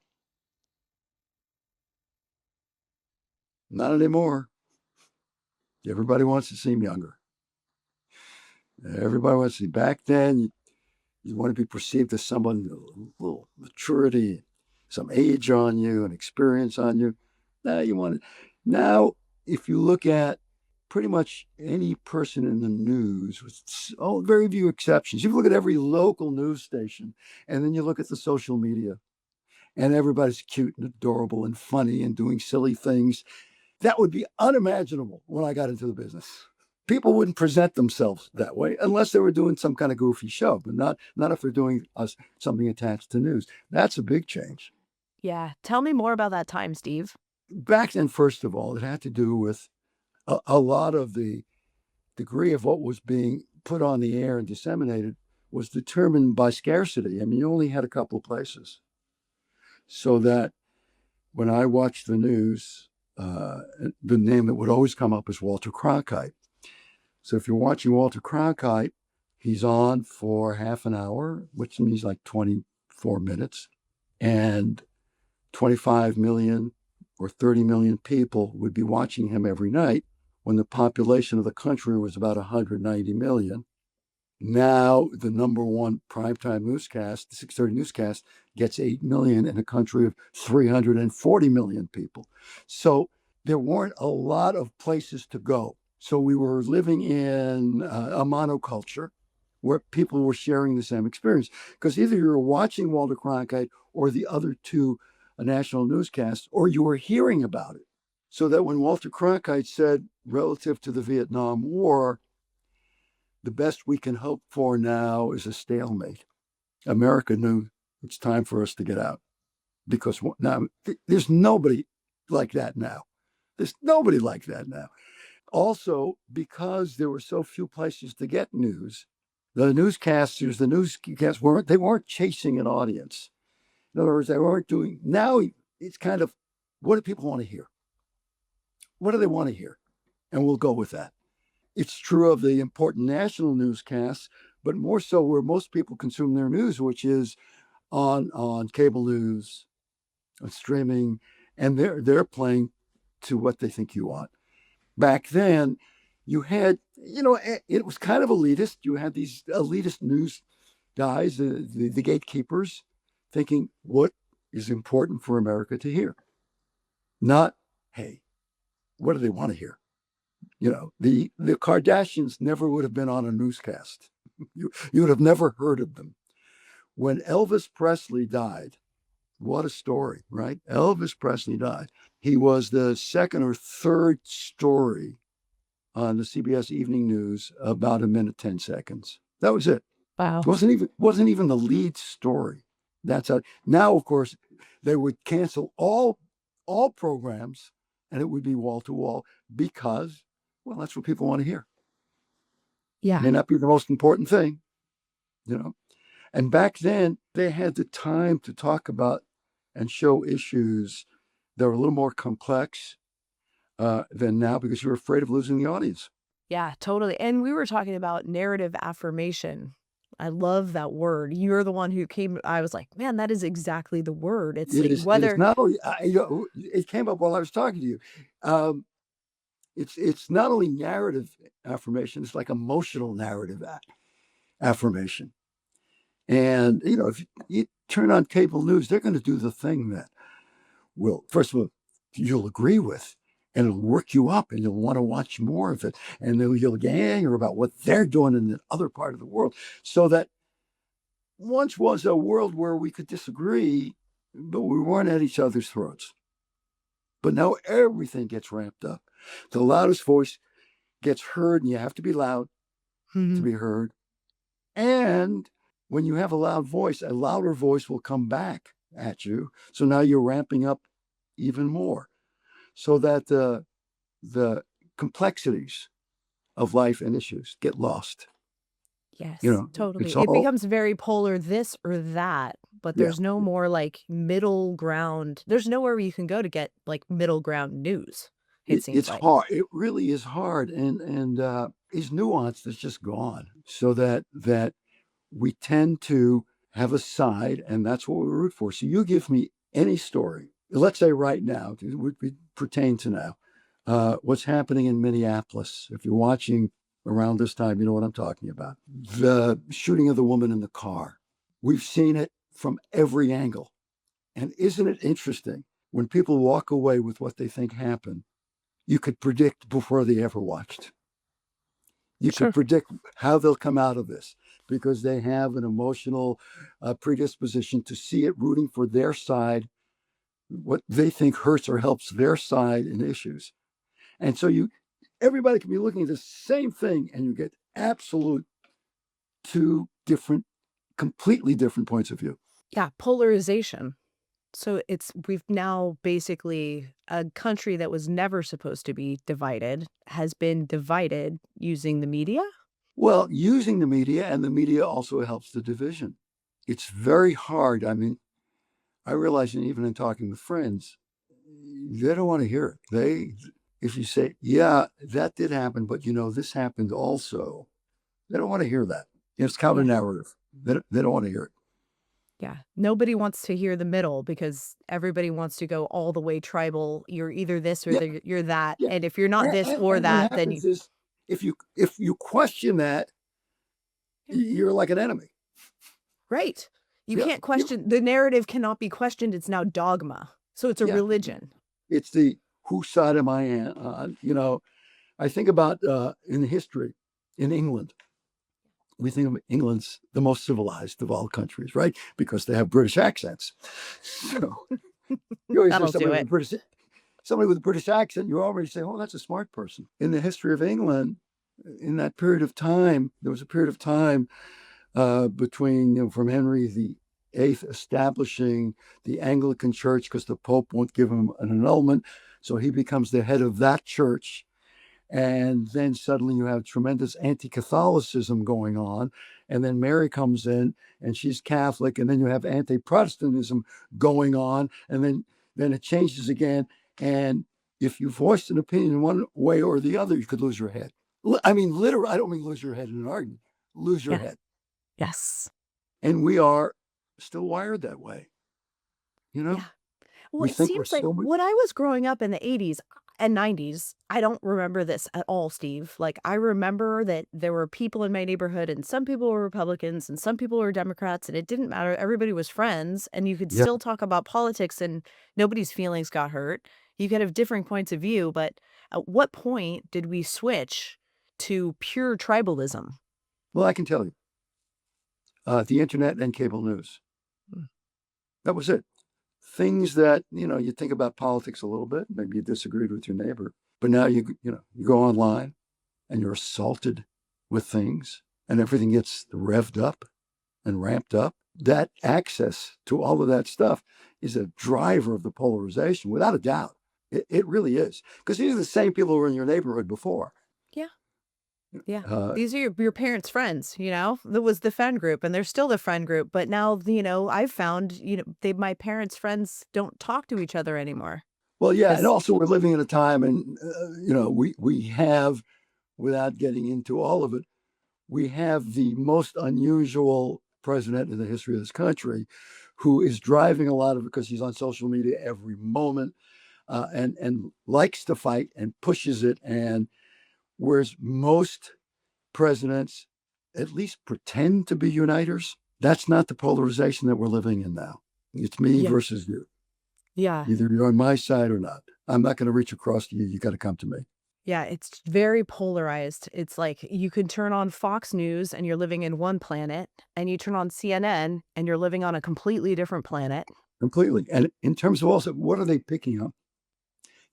Not anymore. Everybody wants to seem younger. Everybody wants to. Back then, you want to be perceived as someone with a little maturity, some age on you, and experience on you. Now you want to. Now, if you look at pretty much any person in the news, with very few exceptions, you look at every local news station, and then you look at the social media, and everybody's cute and adorable and funny and doing silly things. That would be unimaginable when I got into the business. people wouldn't present themselves that way unless they were doing some kind of goofy show, but not if they're doing something attached to news. That's a big change. Yeah. Tell me more about that time, Steve. Back then, first of all, it had to do with a lot of the degree of what was being put on the air and disseminated was determined by scarcity. I mean, you only had a couple of places. So that when I watched the news, the name that would always come up is Walter Cronkite. So if you're watching Walter Cronkite, he's on for half an hour, which means like 24 minutes, and 25 million or 30 million people would be watching him every night when the population of the country was about 190 million. Now, the number one primetime newscast, the 6:30 newscast, gets 8 million in a country of 340 million people. So there weren't a lot of places to go. So we were living in a monoculture where people were sharing the same experience. Because either you were watching Walter Cronkite or the other two national newscasts, or you were hearing about it. So that when Walter Cronkite said, relative to the Vietnam War, the best we can hope for now is a stalemate, America knew it's time for us to get out. Because now there's nobody like that now. There's nobody like that now. Also, because there were so few places to get news, the newscasts weren't chasing an audience. In other words, they weren't doing. Now it's kind of, what do people want to hear? What do they want to hear? And we'll go with that. It's true of the important national newscasts, but more so where most people consume their news, which is on cable news, on streaming, and they're playing to what they think you want. Back then, you had, it was kind of elitist. You had these elitist news guys, the gatekeepers, thinking what is important for America to hear. Not, hey, what do they want to hear? The Kardashians never would have been on a newscast. You would have never heard of them. When Elvis Presley died, what a story, right? Elvis Presley died. He was the second or third story on the CBS Evening News, about a minute, 10 seconds. That was it. Wow. Wasn't even the lead story. That's how. Now, of course, they would cancel all programs, and it would be wall to wall because, well, that's what people want to hear. Yeah. May not be the most important thing, And back then, they had the time to talk about and show issues that were a little more complex than now, because you're afraid of losing the audience. Yeah, totally. And we were talking about narrative affirmation. I love that word. You're the one who I was like, man, that is exactly the word. It's It like is. It is whether, not only. It came up while I was talking to you. It's not only narrative affirmation. It's like emotional narrative affirmation. And if you turn on cable news, they're going to do the thing that will, first of all, you'll agree with, and it'll work you up, and you'll want to watch more of it, and then you'll get angry about what they're doing in the other part of the world. So that once was a world where we could disagree, but we weren't at each other's throats. But now everything gets ramped up. The loudest voice gets heard, and you have to be loud to be heard. And when you have a loud voice, a louder voice will come back at you. So now you're ramping up even more, so that the complexities of life and issues get lost. yes, It's totally. It all, becomes very polar this or that, but yeah. there's no more like middle ground. There's nowhere you can go to get like middle ground news, it seems It's like. hard. It really is hard, and is nuance that's just gone. So that we tend to have a side, and that's what we root for. So you give me any story, let's say right now, it would pertain to now, what's happening in Minneapolis. If you're watching around this time, you know what I'm talking about. The shooting of the woman in the car. We've seen it from every angle. And isn't it interesting when people walk away with what they think happened? You could predict before they ever watched. You Sure. could predict how they'll come out of this because they have an emotional predisposition to see it rooting for their side, what they think hurts or helps their side in issues. And so Everybody can be looking at the same thing, and you get absolute two different, completely different points of view. Yeah, polarization. So we've now basically a country that was never supposed to be divided has been divided using the media? Well, using the media, and the media also helps the division. It's very hard. I mean, I realize, and even in talking with friends, they don't want to hear it. If you say, yeah, that did happen, but this happened also, they don't want to hear that. It's counter Yeah. narrative. They don't want to hear it. Yeah. Nobody wants to hear the middle because everybody wants to go all the way tribal. You're either this or Yeah, you're that. yeah. And if you're not this or And what that, then happens is, if you question that, yeah, you're like an enemy. right. You Yeah, can't question the narrative cannot be questioned. It's now dogma. So it's a yeah. religion. It's the whose side am I on? I think about in history in England. We think of England's the most civilized of all countries, right? Because they have British accents. So you always hear That'll do it. somebody with a British accent, you already say, "Oh, that's a smart person." In the history of England, in that period of time, there was a period of time between from Henry VIII establishing the Anglican Church because the Pope won't give him an annulment, so he becomes the head of that church. And then suddenly you have tremendous anti-Catholicism going on. And then Mary comes in and she's Catholic. And then you have anti-Protestantism going on. And then it changes again. And if you voiced an opinion in one way or the other, you could lose your head. I mean, literally, I don't mean lose your head in an argument, lose your Yeah. head. Yes. And we are still wired that way. Yeah. Well, We it think we're seems like so much. when I was growing up in the 80s and 90s, I don't remember this at all, Steve. Like, I remember that there were people in my neighborhood, and some people were Republicans and some people were Democrats, and it didn't matter. Everybody was friends, and you could Yeah. still talk about politics, and nobody's feelings got hurt. You could have different points of view, but at what point did we switch to pure tribalism? Well, I can tell you, the internet and cable news. Mm. That was it. Things that you think about politics a little bit. Maybe you disagreed with your neighbor, but now you go online and you're assaulted with things, and everything gets revved up and ramped up. That access to all of that stuff is a driver of the polarization, without a doubt. It really is, because these are the same people who were in your neighborhood before. Yeah. Yeah. Uh, These are your parents' friends, That was the friend group, and they're still the friend group, but now, I've found, my parents' friends don't talk to each other anymore. well, yeah, and 'Cause also we're living in a time, and we have, without getting into all of it, we have the most unusual president in the history of this country, who is driving a lot of it because he's on social media every moment, and likes to fight and pushes it. And whereas most presidents at least pretend to be uniters, that's not the polarization that we're living in now. It's me Yeah. versus you. Yeah. Either you're on my side or not. I'm not going to reach across to you. You got to come to me. Yeah, it's very polarized. It's like you can turn on Fox News and you're living in one planet, and you turn on CNN and you're living on a completely different planet. Completely. And in terms of also, what are they picking up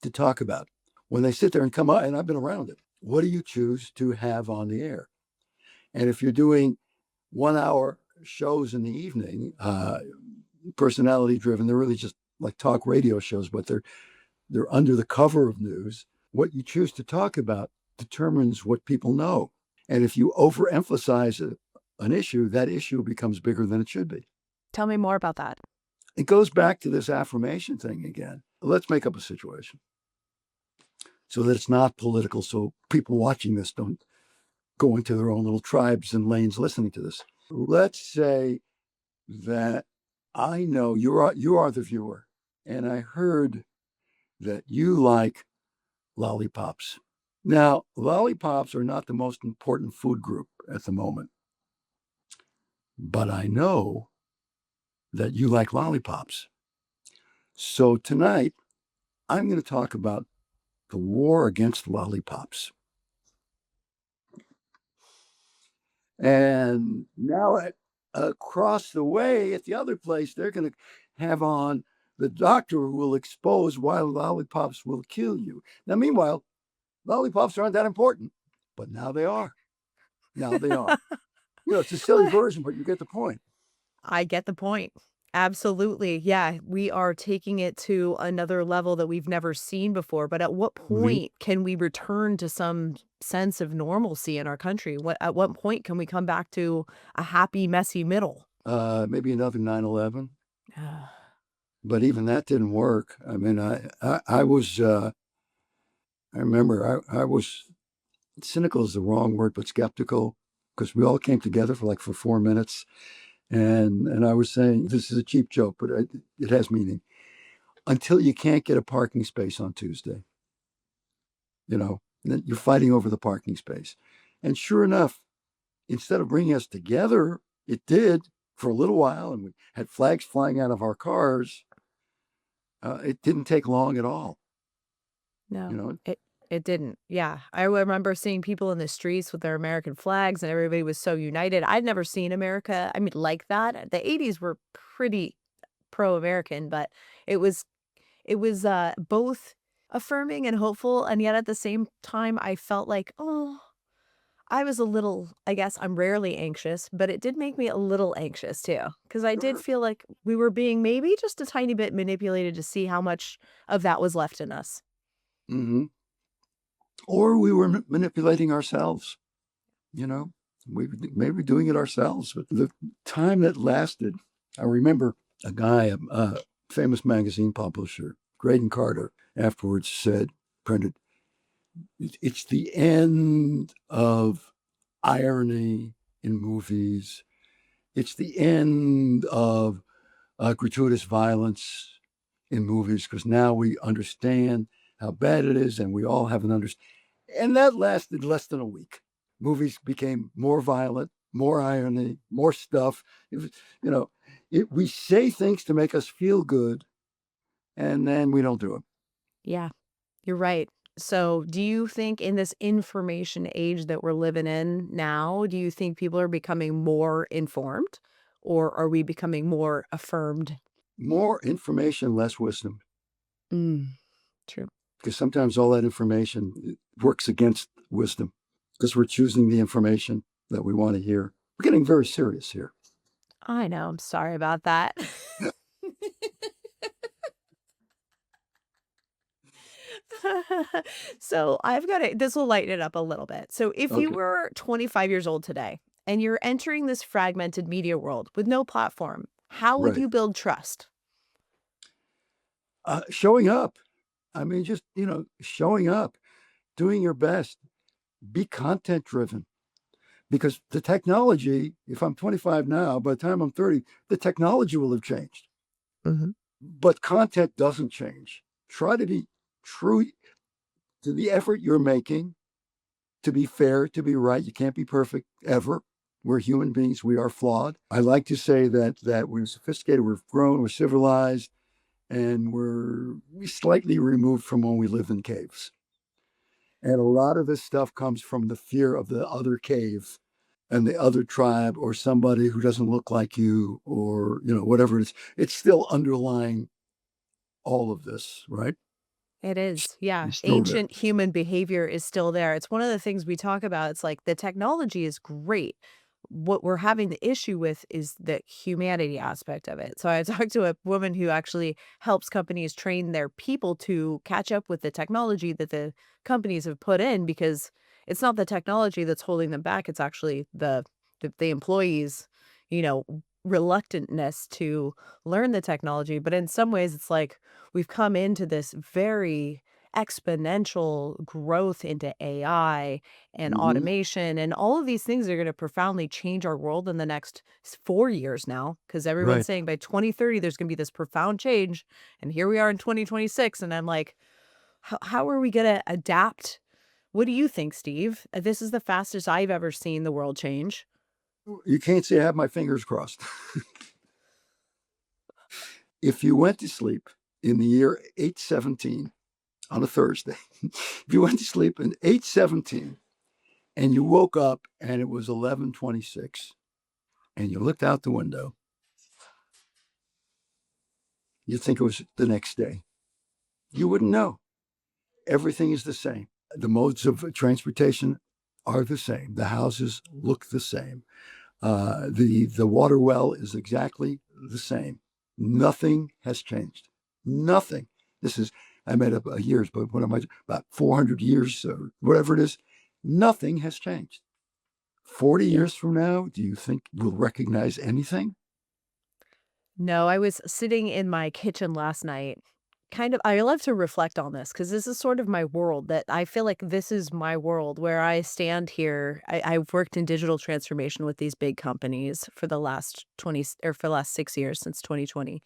to talk about when they sit there and come out? And I've been around it. What do you choose to have on the air? And if you're doing 1 hour shows in the evening, personality driven, they're really just like talk radio shows, but they're under the cover of news. What you choose to talk about determines what people know. And if you overemphasize an issue, that issue becomes bigger than it should be. Tell me more about that. It goes back to this affirmation thing again. Let's make up a situation so that it's not political, so people watching this don't go into their own little tribes and lanes listening to this. Let's say that I know you are the viewer, and I heard that you like lollipops. Now, lollipops are not the most important food group at the moment, but I know that you like lollipops. So tonight, I'm going to talk about the war against lollipops. And now across the way at the other place, they're going to have on the doctor who will expose why lollipops will kill you. Now, meanwhile, lollipops aren't that important, but now they are. Now they are. It's a silly version, but you get the point. I get the point. Absolutely. Yeah, we are taking it to another level that we've never seen before. But at what Hmm. point can we return to some sense of normalcy in our country? At what point can we come back to a happy, messy middle? Maybe another 9/11, Ah, but even that didn't work. I mean, I was, I remember I was cynical is the wrong word, but skeptical because we all came together for 4 minutes, and I was saying this is a cheap joke, but it has meaning. Until you can't get a parking space on Tuesday, then you're fighting over the parking space, and sure enough, instead of bringing us together, it did for a little while, and we had flags flying out of our cars. It didn't take long at all, you no, know. it didn't. Yeah, I remember seeing people in the streets with their American flags, and everybody was so united. I'd never seen America. I mean, like that. The '80s were pretty pro-American, but it was both affirming and hopeful, and yet at the same time, I felt like, "Oh," I was a little I guess I'm rarely anxious, but it did make me a little anxious too, because I did Sure. feel like we were being maybe just a tiny bit manipulated to see how much of that was left in us. Hmm. Or we were manipulating ourselves, you know. We maybe doing it ourselves, but the time that lasted. I remember a guy, a famous magazine publisher, Graydon Carter, afterwards printed, it's the end of irony in movies. It's the end of gratuitous violence in movies because now we understand how bad it is and we all have an understanding. And that lasted less than a week. Movies became more violent, more irony, more stuff. It was, you know, we say things to make us feel good and then we don't do it. Yeah, you're right. So, do you think in this information age that we're living in now, do you think people are becoming more informed, or are we becoming more affirmed? More information, less wisdom. Mm, true. Because sometimes all that information works against wisdom because we're choosing the information that we want to hear. We're getting very serious here. I know, I'm sorry about that. So, I've got this will lighten it up a little bit. So, if you Okay, were 25 years old today and you're entering this fragmented media world with no platform, how would right. you build trust? Showing up. I mean, just, showing up, doing your best, be content driven. Because the technology, if I'm 25 now, by the time I'm 30, the technology will have changed. Mhm. But content doesn't change. Try to be true to the effort you're making, to be fair, to be right. You can't be perfect ever. We're human beings. We are flawed. I like to say that we're sophisticated, we're grown, we're civilized, and we slightly removed from when we lived in caves. And a lot of this stuff comes from the fear of the other cave and the other tribe or somebody who doesn't look like you or whatever it is. It's still underlying all of this, right? It is, yeah. It's still there. Ancient human behavior is still there. It's one of the things we talk about. It's like the technology is great. What we're having the issue with is the humanity aspect of it. So I talked to a woman who actually helps companies train their people to catch up with the technology that the companies have put in because it's not the technology that's holding them back. It's actually the employees, you know, reluctantness to learn the technology. But in some ways, it's like we've come into this very exponential growth into AI and Hmm. automation, and all of these things are going to profoundly change our world in the next 4 years now, because everyone's Right. saying by 2030 there's going to be this profound change, and here we are in 2026, and I'm like, how are we going to adapt? What do you think, Steve? This is the fastest I've ever seen the world change. You can't say I have my fingers crossed. If you went to sleep in the year 817 on a Thursday, if you went to sleep in 817 and you woke up and it was 11:26 and you looked out the window, you'd think it was the next day. You wouldn't know. Everything is the same. The modes of transportation are the same. The houses look the same. The water well is exactly the same. Nothing has changed. Nothing. This is, I made up years, but what am I, about 400 years or whatever it is. Nothing has changed. 40 years from now, do you think we'll recognize anything? No, I was sitting in my kitchen last night. I love to reflect on this because this is sort of my world that I feel like this is my world where I stand here. I've worked in digital transformation with these big companies for the last 20 or for the last 6 years since 2020.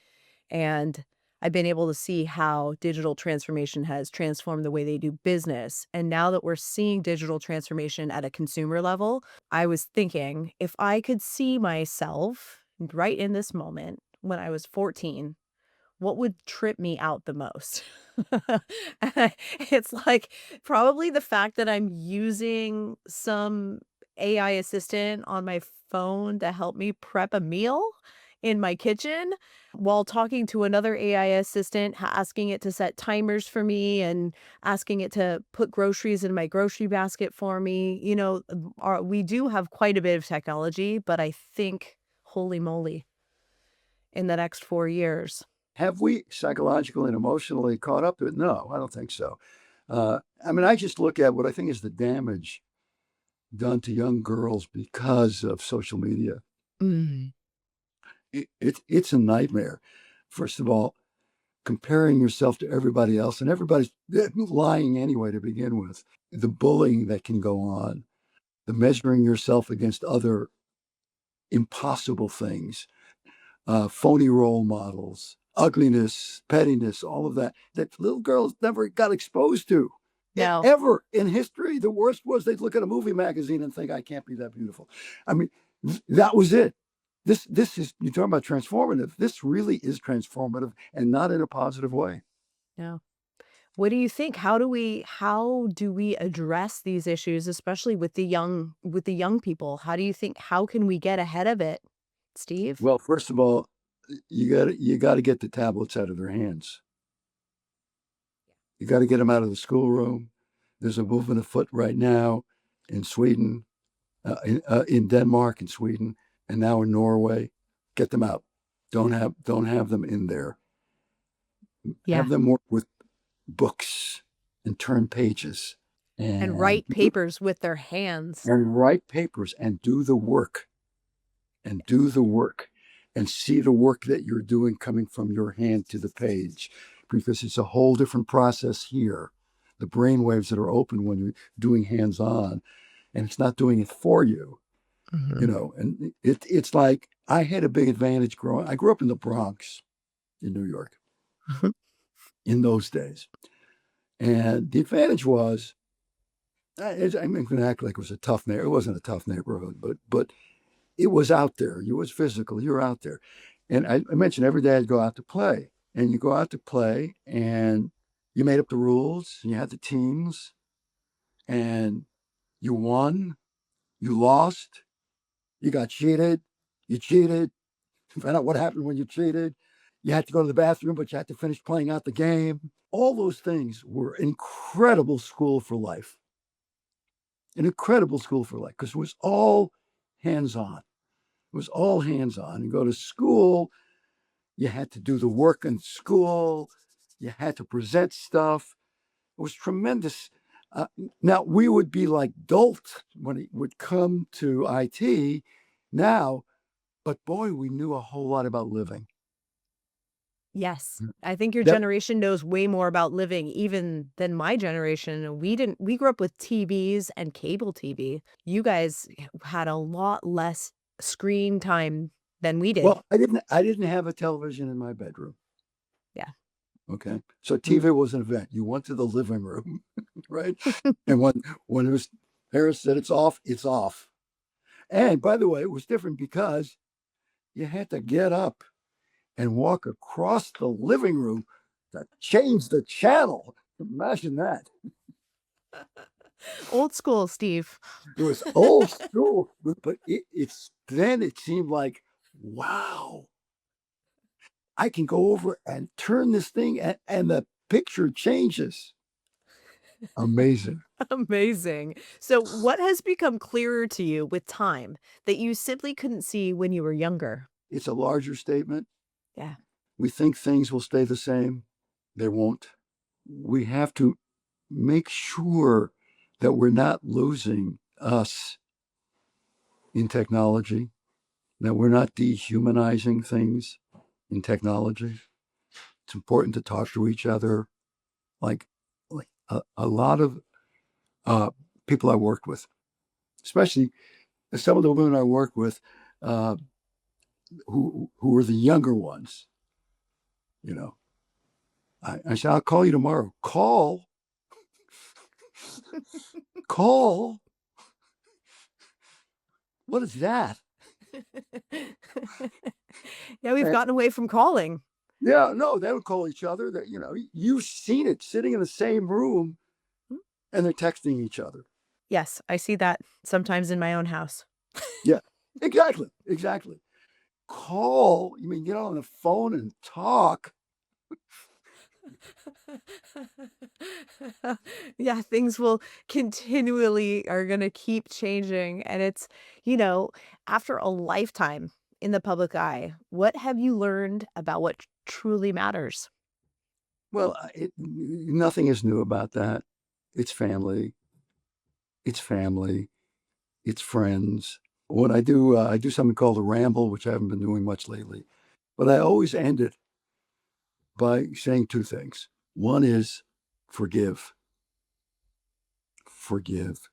And I've been able to see how digital transformation has transformed the way they do business. And now that we're seeing digital transformation at a consumer level, I was thinking if I could see myself right in this moment when I was 14, what would trip me out the most? It's like probably the fact that I'm using some AI assistant on my phone to help me prep a meal in my kitchen while talking to another AI assistant, asking it to set timers for me and asking it to put groceries in my grocery basket for me. We do have quite a bit of technology, but I think, holy moly, in the next 4 years. Have we psychologically and emotionally caught up to it? No, I don't think so. I mean, I just look at what I think is the damage done to young girls because of social media. Mm. It's a nightmare. First of all, comparing yourself to everybody else, and everybody's lying anyway to begin with. The bullying that can go on, the measuring yourself against other impossible things, phony role models, ugliness, pettiness, all of that, that little girls never got exposed to. No. Ever in history, the worst was they'd look at a movie magazine and think, I can't be that beautiful. I mean, that was it. This is, you're talking about transformative. This really is transformative and not in a positive way. No. What do you think? How do we address these issues, especially with the young people? How can we get ahead of it, Steve? Well, first of all, you got to get the tablets out of their hands. You got to get them out of the schoolroom. There's a movement afoot right now in Sweden, in Denmark, in Sweden, and now in Norway. Get them out. Don't have them in there. Yeah. Have them work with books and turn pages And and write papers with their hands. write papers and do the work and do the work and see the work that you're doing coming from your hand to the page, because it's a whole different process here. The brain waves that are open when you're doing hands on, and it's not doing it for you, Mhm. and it's like I had a big advantage growing. I grew up in the Bronx in New York Mhm. in those days. And the advantage was, I'm going to act like it was a tough neighborhood. It wasn't a tough neighborhood, but it was out there. You was physical. You were out there. And I mentioned every day I'd go out to play. And you go out to play and you made up the rules. And you had the teams and you won. You lost. You got cheated. You cheated. Find out what happened when you cheated. You had to go to the bathroom, but you had to finish playing out the game. All those things were incredible school for life. An incredible school for life because it was all hands on. It was all hands on. You go to school, you had to do the work in school, you had to present stuff. It was tremendous. Uh, Now, we would be like dolts when it would come to IT now, but boy, we knew a whole lot about living. Yes. I think your That generation knows way more about living even than my generation. We grew up with TVs and cable TV. You guys had a lot less screen time than we did. well, I didn't have a television in my bedroom. Yeah. Okay, so Mm. TV was an event. You went to the living room, right? And when it was parents said it's off, it's off. And by the way, it was different because you had to get up and walk across the living room to change the channel. Imagine that. Old school, Steve. It was old school, but it's then it seemed like, wow, I can go over and turn this thing and the picture changes. Amazing. Amazing. So, what has become clearer to you with time that you simply couldn't see when you were younger? It's a larger statement. Yeah. We think things will stay the same. They won't. We have to make sure that we're not losing us in technology, that we're not dehumanizing things in technology. It's important to talk to each other. Like, like a lot of uh, people I worked with, especially some of the women I worked with, uh, who were the younger ones. You know, I said, I'll call you tomorrow. Call. What is that? Yeah, we've And gotten away from calling. yeah, no, they would call each other. That you've seen it sitting in the same room, Mm. and they're texting each other. Yes, I see that sometimes in my own house. Yeah, exactly, exactly. Call. You mean get on the phone and talk? Yeah, things will continually are gonna keep changing, and it's, you know, after a lifetime in the public eye, what have you learned about what truly matters? Well, nothing is new about that. It's family. It's family. It's friends. When I do something called a ramble, which I haven't been doing much lately. But I always end it by saying two things. One is forgive, forgive.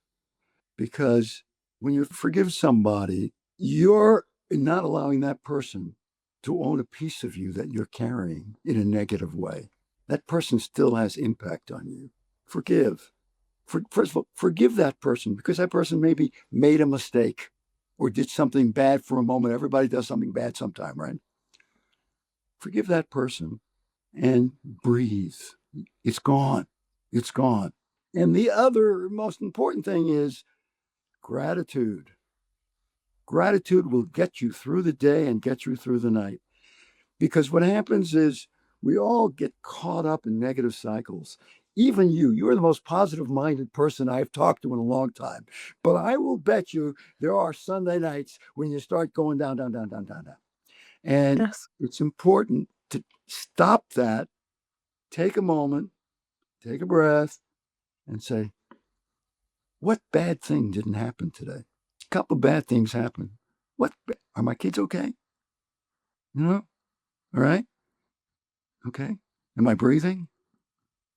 Because when you forgive somebody, you're not allowing that person to own a piece of you that you're carrying in a negative way. That person still has impact on you. Forgive. First of all, forgive that person because that person maybe made a mistake or did something bad for a moment. Everybody does something bad sometime, right? Forgive that person and breathe. It's gone. It's gone. And the other most important thing is gratitude. Gratitude will get you through the day and get you through the night. Because what happens is we all get caught up in negative cycles. Even you're the most positive minded person I've talked to in a long time. But I will bet you there are Sunday nights when you start going down, down, down, down, down, down. And Yes. it's important to stop that, take a moment, take a breath, and say, what bad thing didn't happen today? A couple of bad things happened. What are my kids okay? You know, all right, okay. Am I breathing?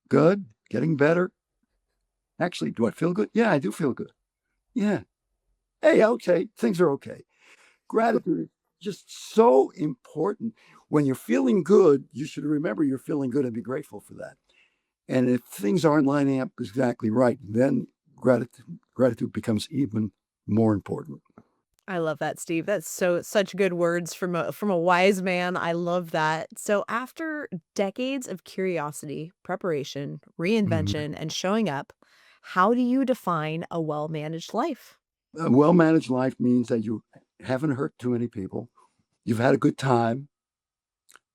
Good, getting better. Actually, do I feel good? Yeah, I do feel good. Yeah. Hey, okay, things are okay. Gratitude is just so important. When you're feeling good, you should remember you're feeling good and be grateful for that. And if things aren't lining up exactly right, then gratitude becomes even more important. I love that, Steve. That's such good words from a wise man. I love that. So after decades of curiosity, preparation, Mhm. reinvention, and showing up, how do you define a well-managed life? A well managed life means that you haven't hurt too many people. You've had a good time.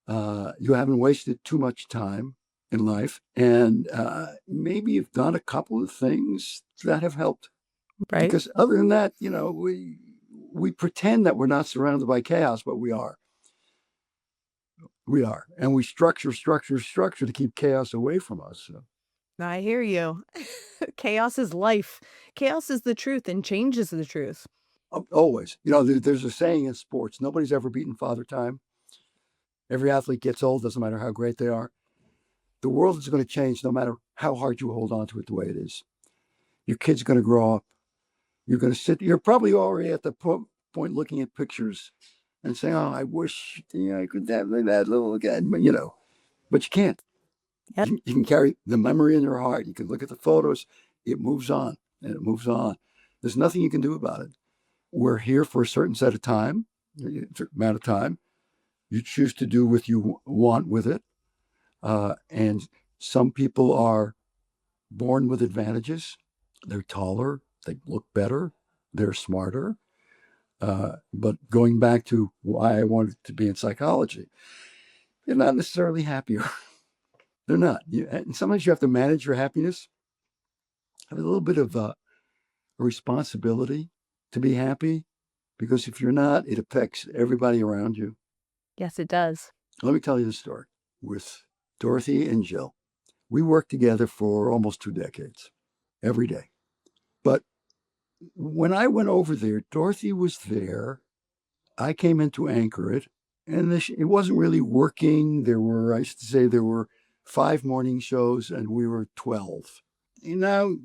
You haven't wasted too much time in life. And maybe you've done a couple of things that have helped. Right? Because other than that, we pretend that we're not surrounded by chaos, but we are. We are. And we structure to keep chaos away from us. So, I hear you. Chaos is life. Chaos is the truth and change is the truth. always. There's a saying in sports nobody's ever beaten Father Time. Every athlete gets old, doesn't matter how great they are. The world is going to change no matter how hard you hold on to it the way it is. Your kid's going to grow up. You're going to you're probably already at the point looking at pictures and saying, oh, I wish I could have that little again, but you can't. Yep. You can carry the memory in your heart. You can look at the photos. It moves on and it moves on. There's nothing you can do about it. We're here for a certain set of time, a certain amount of time. You choose to do what you want with it. And some people are born with advantages. They're taller, they look better, they're smarter. But going back to why I wanted to be in psychology, they're not necessarily happier. They're not. And sometimes you have to manage your happiness. have a little bit of a responsibility to be happy, because if you're not, it affects everybody around you. Yes, it does. Let me tell you the story with Dorothy and Jill. We worked together for almost 2 decades, every day. But when I went over there, Dorothy was there. I came in to anchor it, and it wasn't really working. I used to say there were 5 morning shows, and we were 12. And now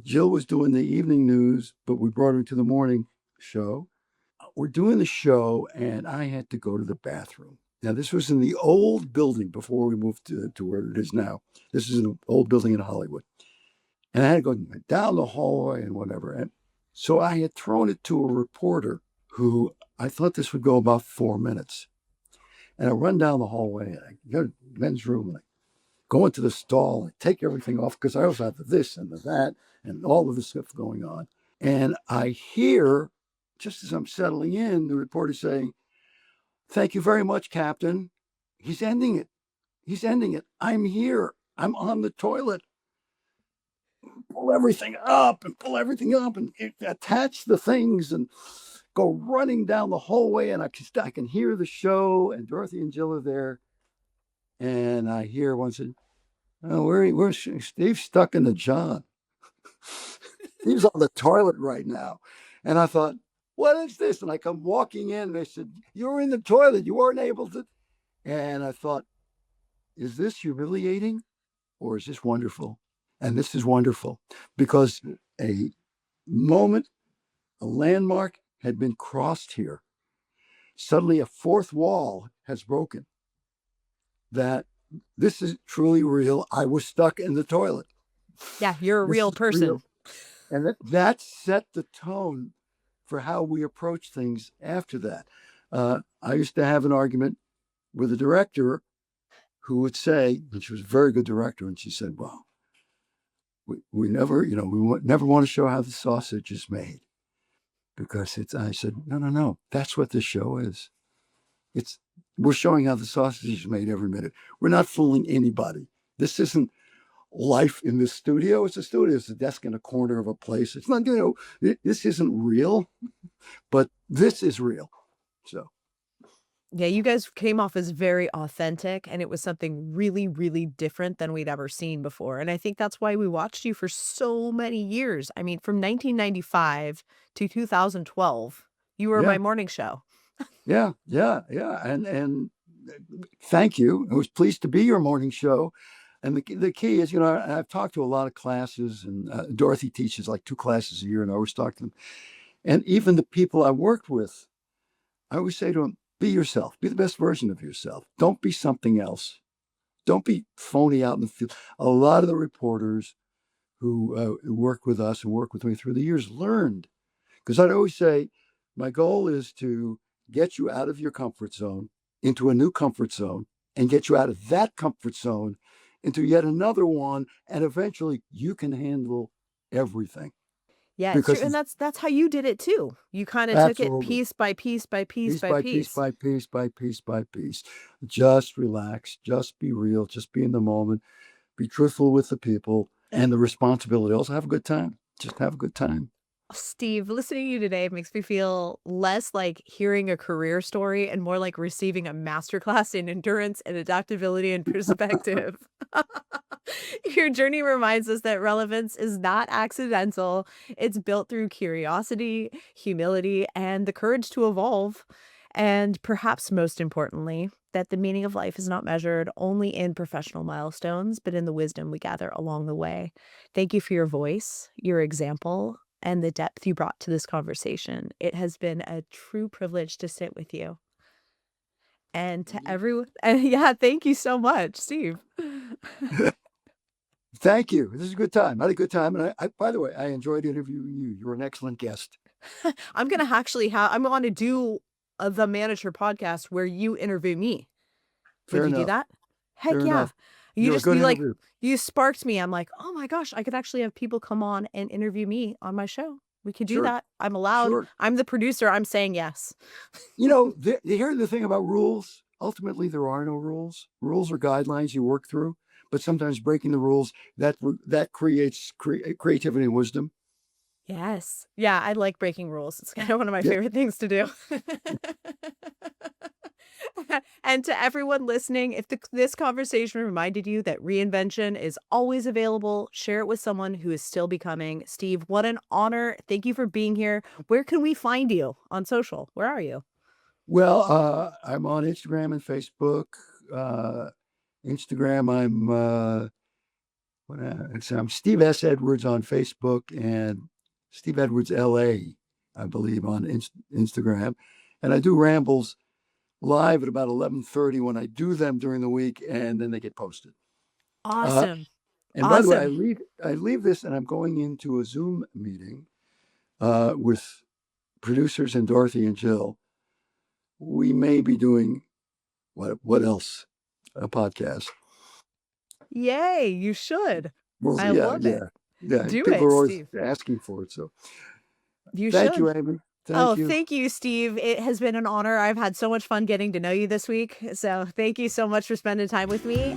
Jill was doing the evening news, but we brought her to the morning show. We're doing the show, and I had to go to the bathroom. Now, this was in the old building before we moved to where it is now. This is an old building in Hollywood. And I had to go down the hallway and whatever. And so I had thrown it to a reporter who I thought this would go about 4 minutes. And I run down the hallway and I go to the men's room and I go into the stall and take everything off because I also have the this and the that and all of this stuff going on. And I hear, just as I'm settling in, the reporter saying, "Thank you very much, Captain." He's ending it. He's ending it. I'm here. I'm on the toilet. Pull everything up and attach the things and go running down the hallway. And I can hear the show, and Dorothy and Jill are there. And I hear one say, "Oh, where's Steve's stuck in the John. He's on the toilet right now." And I thought, what is this? And I come walking in and they said, "You were in the toilet. You weren't able to." And I thought, is this humiliating or is this wonderful? And this is wonderful because a moment, a landmark had been crossed here. Suddenly a fourth wall has broken. That this is truly real. I was stuck in the toilet. Yeah, you're a real person. Real. And that set the tone for how we approach things after that. I used to have an argument with a director who would say, and she was a very good director, and she said, "Well, we never, we never want to show how the sausage is made because it's." I said, no, that's what this show is. We're showing how the sausage is made every minute. We're not fooling anybody. This isn't life in this studio. It's a studio. It's a desk in a corner of a place. It's not, this isn't real, but this is real. So. Yeah, you guys came off as very authentic, and it was something really, really different than we'd ever seen before. And I think that's why we watched you for so many years. I mean, from 1995 to 2012, you were my morning show. Yeah. And thank you. I was pleased to be your morning show. And the key is, I've talked to a lot of classes, and Dorothy teaches like 2 classes a year, and I always talk to them. And even the people I worked with, I always say to them, be yourself. Be the best version of yourself. Don't be something else. Don't be phony out in the field. A lot of the reporters who work with us and work with me through the years learned. Because I'd always say, my goal is to get you out of your comfort zone into a new comfort zone and get you out of that comfort zone into yet another one. And eventually you can handle everything. Yeah, it's true. And that's how you did it too. You kind of took it piece by piece by piece by piece. Piece by piece. Just relax, just be real, just be in the moment, be truthful with the people and the responsibility. Also have a good time. Just have a good time. Steve, listening to you today makes me feel less like hearing a career story and more like receiving a masterclass in endurance and adaptability and perspective. Your journey reminds us that relevance is not accidental. It's built through curiosity, humility, and the courage to evolve. And perhaps most importantly, that the meaning of life is not measured only in professional milestones, but in the wisdom we gather along the way. Thank you for your voice, your example, and the depth you brought to this conversation. It has been a true privilege to sit with you. And to everyone, yeah, thank you so much, Steve. Thank you. This is a good time. I had a good time. And I by the way, I enjoyed interviewing you. You're an excellent guest. I'm going to do the Manager podcast where you interview me. Would you do that? Heck yeah. Enough. You sparked me. I'm like, oh my gosh, I could actually have people come on and interview me on my show. We could do that. I'm allowed. Sure. I'm the producer. I'm saying yes. Here's the thing about rules. Ultimately, there are no rules. Rules are guidelines you work through. but sometimes breaking the rules that creates creativity and wisdom. Yes. Yeah, I like breaking rules. It's kind of one of my Yeah. favorite things to do. And to everyone listening, if this conversation reminded you that reinvention is always available, share it with someone who is still becoming. Steve, what an honor. Thank you for being here. Where can we find you on social? Where are you? Well, I'm on Instagram and Facebook. Instagram, I'm Steve S. Edwards on Facebook and Steve Edwards LA, I believe, on Instagram. And I do rambles live at about 11:30 when I do them during the week, and then they get posted. Uh, Awesome. and by the way, Awesome. I leave this, and I'm going into a Zoom meeting with producers and Dorothy and Jill. We may be doing what else? A podcast. Yay, you should. Well, I yeah, love it. yeah, yeah. Do People it, are always Steve. asking for it. So You thank should. you, Amy. Oh, Thank you. thank you, Steve. It has been an honor. I've had so much fun getting to know you this week. So thank you so much for spending time with me.